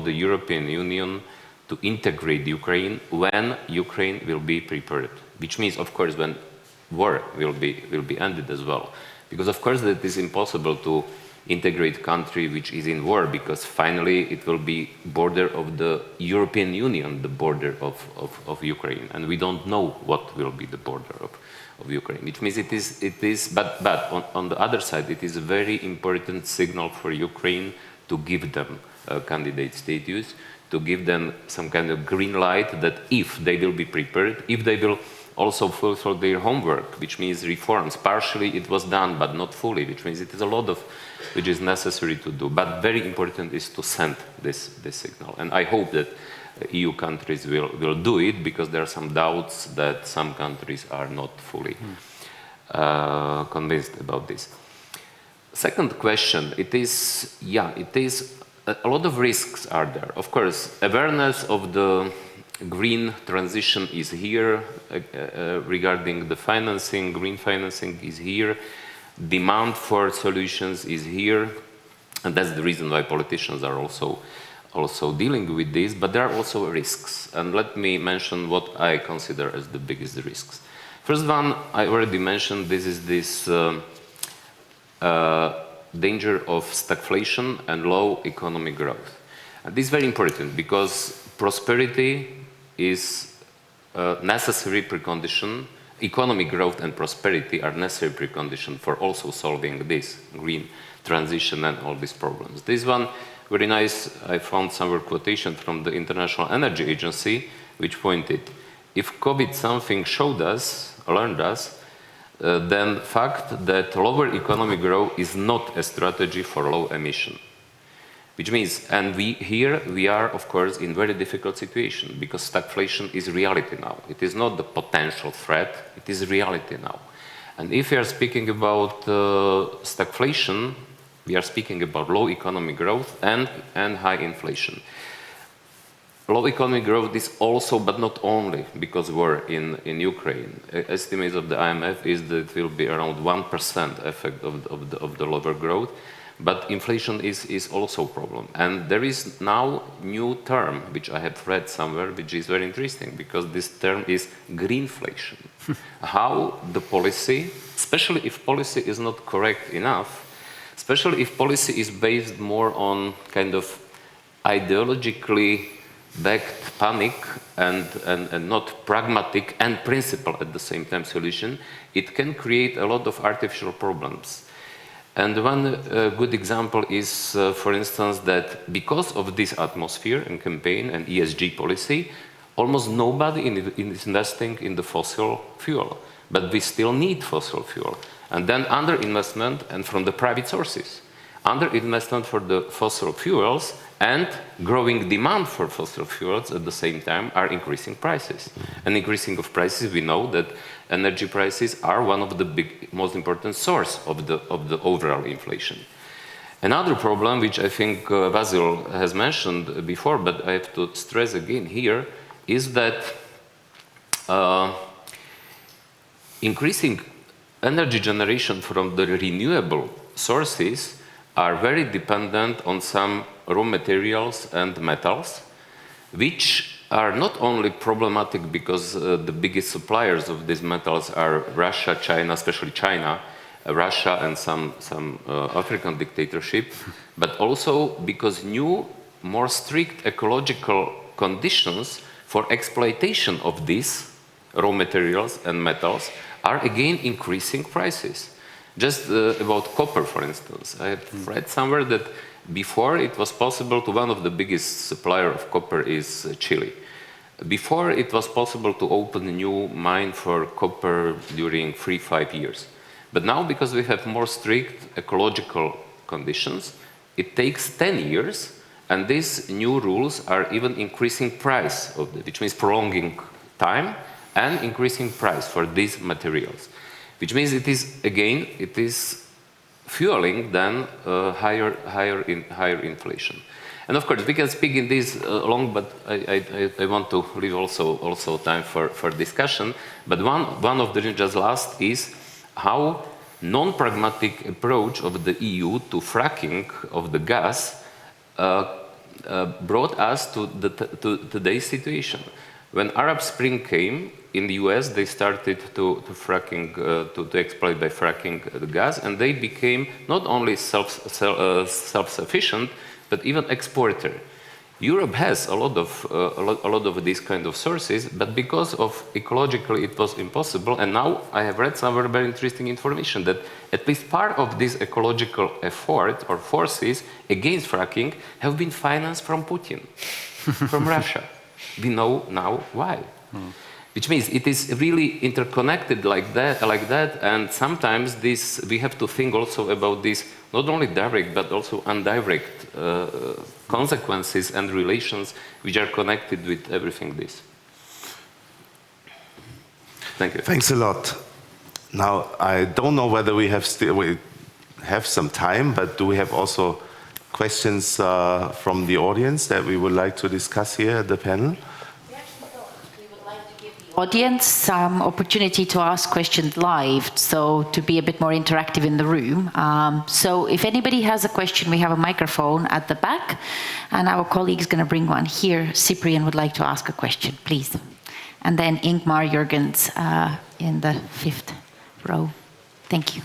the European Union to integrate Ukraine when Ukraine will be prepared. Which means, of course, when war will be ended as well. Because of course it is impossible to integrate country which is in war, because finally it will be border of the European Union, the border of Ukraine, and we don't know what will be the border of Ukraine. Which means it is but on the other side, it is a very important signal for Ukraine to give them a candidate status, to give them some kind of green light that if they will be prepared, if they will also fulfill their homework, which means reforms. Partially it was done, but not fully, which means it is a lot of which is necessary to do. But very important is to send this signal. And I hope that EU countries will do it, because there are some doubts that some countries are not fully convinced about this. Second question, it is a lot of risks are there. Of course, awareness of the green transition is here, regarding the financing, green financing is here, demand for solutions is here, and that's the reason why politicians are also dealing with this, but there are also risks. And let me mention what I consider as the biggest risks. First one, I already mentioned, this is this danger of stagflation and low economic growth. And this is very important, because prosperity is a necessary precondition. Economic growth and prosperity are necessary precondition for also solving this green transition and all these problems. This one, very nice, I found somewhere quotation from the International Energy Agency, which pointed, if COVID something showed us, learned us, then fact that lower economic growth is not a strategy for low emission. Which means, and we are, of course, in very difficult situation, because stagflation is reality now. It is not the potential threat, it is reality now. And if we are speaking about stagflation, we are speaking about low economic growth and high inflation. Low economic growth is also, but not only, because war in Ukraine. Estimates of the IMF is that it will be around 1% effect of the lower growth. But inflation is also a problem. And there is now new term, which I have read somewhere, which is very interesting, because this term is greenflation. How the policy, especially if policy is not correct enough, especially if policy is based more on kind of ideologically backed panic and not pragmatic and principle at the same time solution, it can create a lot of artificial problems. And one good example is, for instance, that because of this atmosphere and campaign and ESG policy, almost nobody is investing in the fossil fuel. But we still need fossil fuel. And then underinvestment, and from the private sources, underinvestment for the fossil fuels and growing demand for fossil fuels at the same time are increasing prices. And increasing of prices, we know that energy prices are one of the most important source of the overall inflation. Another problem, which I think Vasil has mentioned before, but I have to stress again here, is that increasing energy generation from the renewable sources are very dependent on some raw materials and metals, which are not only problematic because the biggest suppliers of these metals are Russia, China, especially China, Russia and some African dictatorship, but also because new, more strict ecological conditions for exploitation of these raw materials and metals are again increasing prices. Just about copper, for instance. I have read somewhere that before it was possible to, one of the biggest supplier of copper is Chile. Before it was possible to open a new mine for copper during 3-5 years. But now, because we have more strict ecological conditions, it takes 10 years, and these new rules are even increasing price of which means prolonging time and increasing price for these materials. Which means it is, again, it is fueling then higher inflation. And of course, we can speak in this long, but I want to leave also time for discussion. But one of the just last is how non-pragmatic approach of the EU to fracking of the gas brought us to today's situation. When Arab Spring came, in the US, they started to exploit by fracking the gas, and they became not only self-sufficient, but even exporter. Europe has a lot of these kind of sources, but because of ecologically it was impossible. And now I have read somewhere very interesting information that at least part of this ecological effort or forces against fracking have been financed from Putin, from Russia. We know now why. Which means it is really interconnected like that, and sometimes this we have to think also about this not only direct but also indirect consequences and relations which are connected with everything this. Thank you. Thanks a lot. Now, I don't know whether we have some time, but do we have also questions from the audience that we would like to discuss here at the panel? Audience some opportunity to ask questions live, so to be a bit more interactive in the room. So if anybody has a question, we have a microphone at the back, and our colleague is going to bring one here. Cyprian would like to ask a question, please. And then Ingmar Jürgens in the 5th row. Thank you.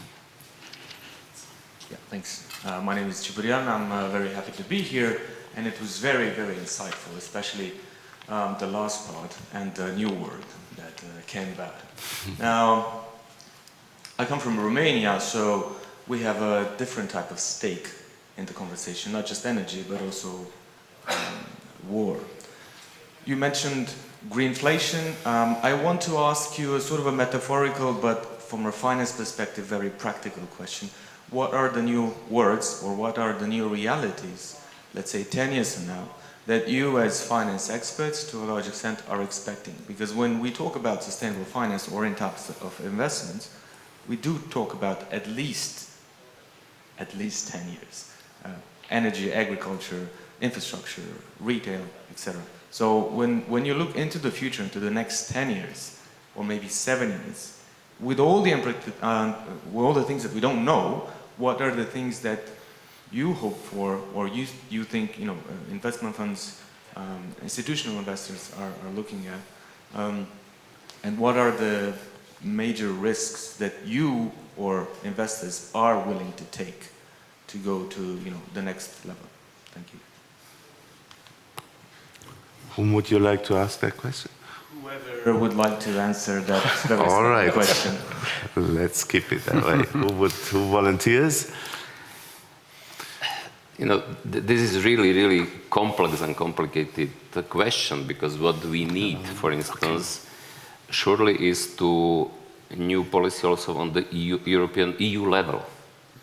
Yeah, thanks. My name is Cyprian. I'm very happy to be here, and it was very, very insightful, especially the last part and the new word that came back. Now, I come from Romania, so we have a different type of stake in the conversation, not just energy, but also war. You mentioned greenflation. I want to ask you a sort of a metaphorical, but from a finance perspective, very practical question. What are the new words, or what are the new realities, let's say 10 years from now, that you as finance experts to a large extent are expecting? Because when we talk about sustainable finance or in types of investments, we do talk about at least 10 years. Energy, agriculture, infrastructure, retail, etc. So when you look into the future, into the next 10 years, or maybe 7 years, with all the things that we don't know, what are the things that you hope for, or you think, you know, investment funds, institutional investors are looking at, and what are the major risks that you or investors are willing to take to go to, you know, the next level? Thank you. Whom would you like to ask that question? Whoever would like to answer that very simple question. Let's keep it that way. Who volunteers? You know, this is really, really complex and complicated question, because what we need, for instance, surely is to new policy also on the European EU level,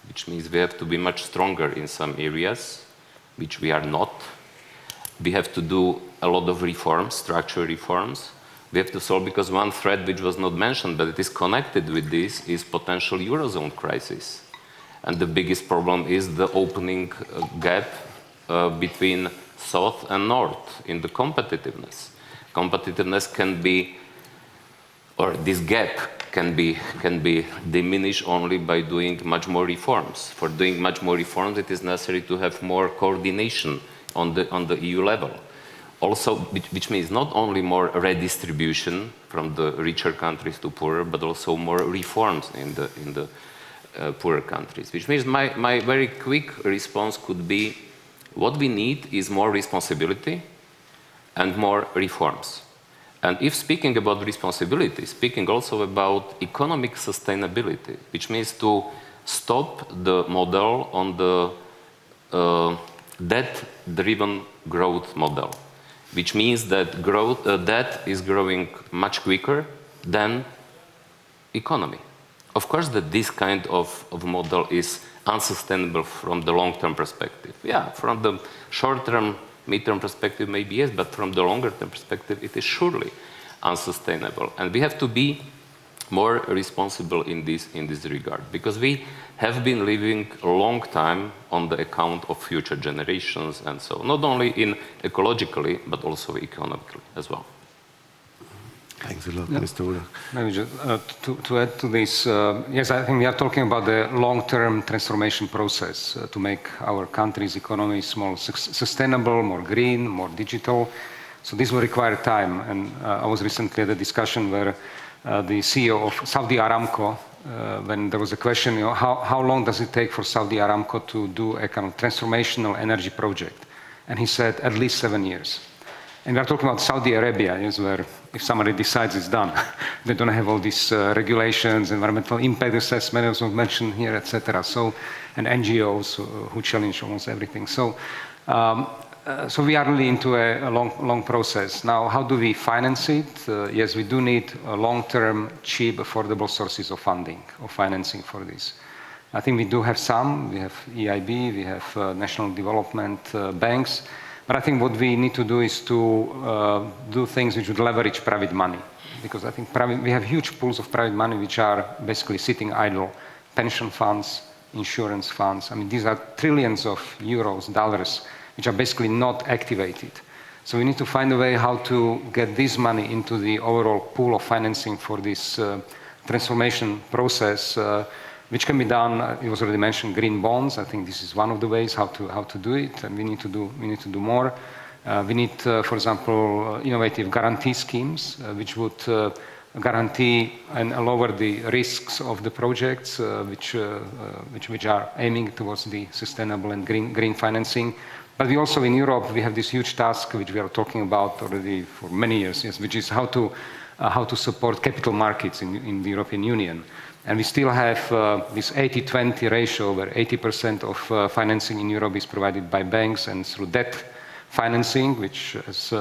which means we have to be much stronger in some areas, which we are not. We have to do a lot of reforms, structural reforms. We have to solve, because one threat which was not mentioned, but it is connected with this, is potential Eurozone crisis. And the biggest problem is the opening gap between South and North in the competitiveness. Competitiveness can be or this gap can be diminished only by doing much more reforms. For doing much more reforms, it is necessary to have more coordination on the EU level. Also, which means not only more redistribution from the richer countries to poorer, but also more reforms in the poorer countries. Which means my very quick response could be, what we need is more responsibility and more reforms. And if speaking about responsibility, speaking also about economic sustainability, which means to stop the model on the debt-driven growth model, which means that debt is growing much quicker than economy. Of course, that this kind of model is unsustainable from the long-term perspective. Yeah, from the short-term, mid-term perspective, maybe yes, but from the longer-term perspective, it is surely unsustainable. And we have to be more responsible in this regard, because we have been living a long time on the account of future generations, and so not only ecologically, but also economically as well. Thanks a lot, Mr. Uda. Maybe just to add to this, yes, I think we are talking about the long-term transformation process to make our country's economies more sustainable, more green, more digital. So this will require time. And I was recently at a discussion where the CEO of Saudi Aramco, when there was a question, how long does it take for Saudi Aramco to do a kind of transformational energy project? And he said, at least 7 years. And we are talking about Saudi Arabia, yes, where if somebody decides it's done, they don't have all these regulations, environmental impact assessment, as was mentioned here, etc. So, and NGOs who challenge almost everything. So, so we are really into a long process. Now, how do we finance it? Yes, we do need long-term, cheap, affordable sources of funding, of financing for this. I think we do have some. We have EIB, we have national development banks. But I think what we need to do is to do things which would leverage private money. Because I think we have huge pools of private money which are basically sitting idle. Pension funds, insurance funds. I mean, these are trillions of euros, dollars, which are basically not activated. So we need to find a way how to get this money into the overall pool of financing for this transformation process, which can be done. It was already mentioned, green bonds. I think this is one of the ways how to do it, and we need to do more. We need, for example, innovative guarantee schemes, which would guarantee and lower the risks of the projects, which are aiming towards the sustainable and green financing. But we also in Europe we have this huge task which we are talking about already for many years, yes, which is how to support capital markets in the European Union. And we still have this 80-20 ratio where 80% of financing in Europe is provided by banks and through debt financing, which, as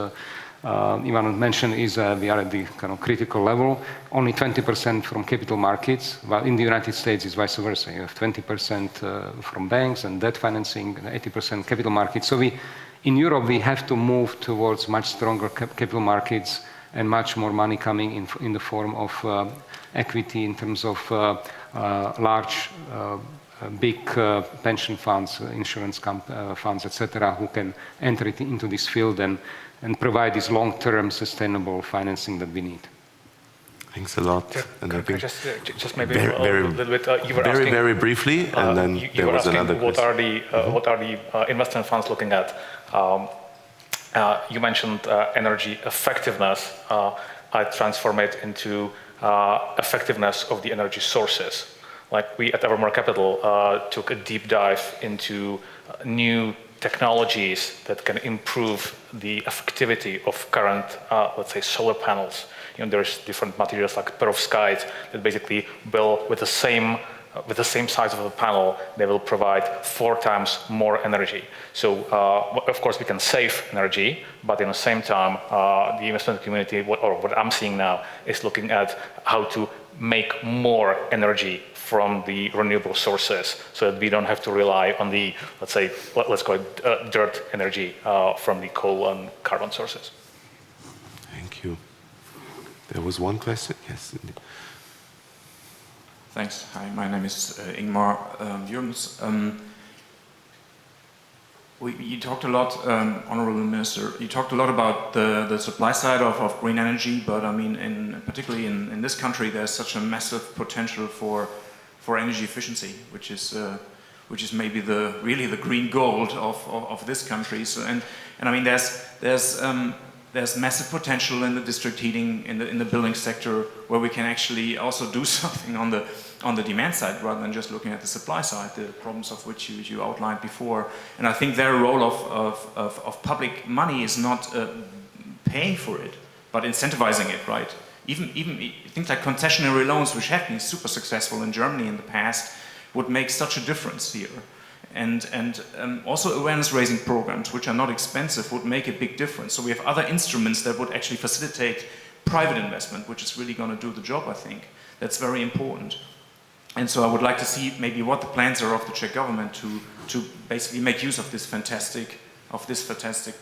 Ivan mentioned, we are at the kind of critical level. Only 20% from capital markets, while in the United States it's vice versa. You have 20% from banks and debt financing, and 80% capital markets. So in Europe we have to move towards much stronger capital markets and much more money coming in the form of equity in terms of large, big pension funds, insurance funds, etc., who can enter into this field and provide this long-term sustainable financing that we need. Thanks a lot. Yeah, and I think just maybe a little bit. You were asking, very briefly, and then there was another question. What are the investment funds looking at? You mentioned energy effectiveness. I transform it into effectiveness of the energy sources. Like we at Evermore Capital took a deep dive into new technologies that can improve the effectivity of current, let's say, solar panels. You know, there's different materials like perovskites that basically will, with the same size of the panel, they will provide 4 times more energy. So, of course, we can save energy, but in the same time, the investment community, what I'm seeing now, is looking at how to make more energy from the renewable sources, so that we don't have to rely on the, let's call it dirt energy from the coal and carbon sources. Thank you. There was one question. Yes. Thanks. Hi, my name is Ingmar Jurms. You talked a lot, Honorable Minister, you talked a lot about the supply side of green energy, but I mean, particularly in this country, there's such a massive potential for energy efficiency, which is maybe really the green gold of this country. So, and I mean, there's massive potential in the district heating, in the building sector, where we can actually also do something on the demand side rather than just looking at the supply side, the problems of which you outlined before. And I think their role of public money is not paying for it, but incentivizing it, right? Even things like concessionary loans, which have been super successful in Germany in the past, would make such a difference here. And also awareness-raising programs, which are not expensive, would make a big difference. So we have other instruments that would actually facilitate private investment, which is really going to do the job, I think. That's very important. And so I would like to see maybe what the plans are of the Czech government to basically make use of this fantastic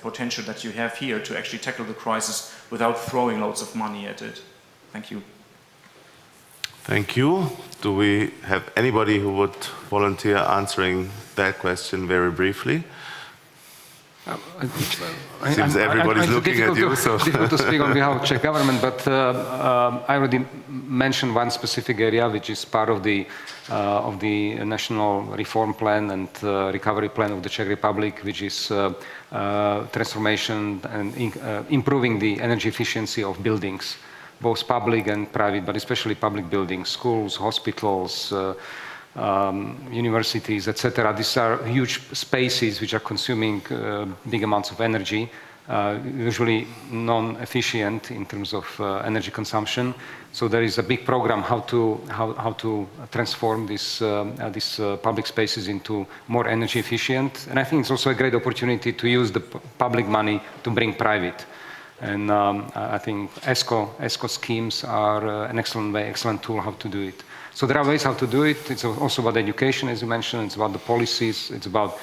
potential that you have here to actually tackle the crisis without throwing loads of money at it. Thank you. Thank you. Do we have anybody who would volunteer answering that question very briefly? Seems everybody's looking at you. So difficult to speak on behalf of the Czech government, but I already mentioned one specific area which is part of the national reform plan and recovery plan of the Czech Republic, which is transformation and improving the energy efficiency of buildings, both public and private, but especially public buildings, schools, hospitals, universities, etc. These are huge spaces which are consuming big amounts of energy, usually non-efficient in terms of energy consumption. So there is a big program how to transform these public spaces into more energy efficient. And I think it's also a great opportunity to use the public money to bring private. And I think ESCO schemes are an excellent tool how to do it. So there are ways how to do it. It's also about education, as you mentioned. It's about the policies. It's about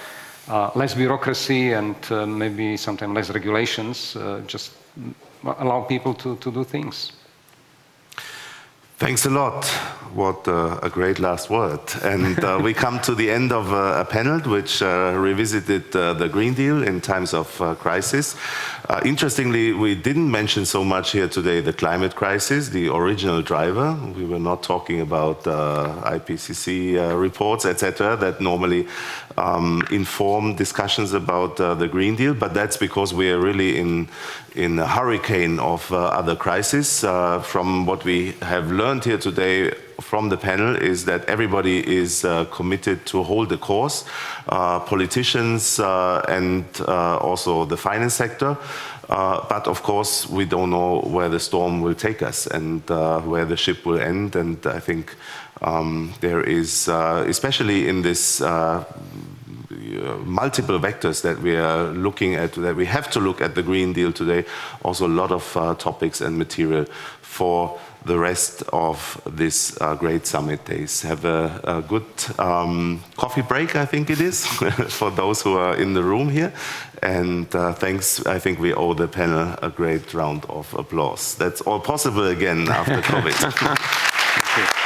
less bureaucracy and maybe sometimes less regulations. Just allow people to do things. Thanks a lot. What a great last word. And we come to the end of a panel which revisited the Green Deal in times of crisis. Interestingly, we didn't mention so much here today the climate crisis, the original driver. We were not talking about IPCC reports, etc., that normally inform discussions about the Green Deal, but that's because we are really in a hurricane of other crises. From what we have learned here today from the panel is that everybody is committed to hold the course, politicians and also the finance sector. But of course, we don't know where the storm will take us and where the ship will end. And I think there is, especially in this multiple vectors that we are looking at, that we have to look at the Green Deal today, also a lot of topics and material for the rest of this great summit days. Have a good coffee break, I think it is, for those who are in the room here. And thanks, I think we owe the panel a great round of applause. That's all possible again after COVID. Thank you.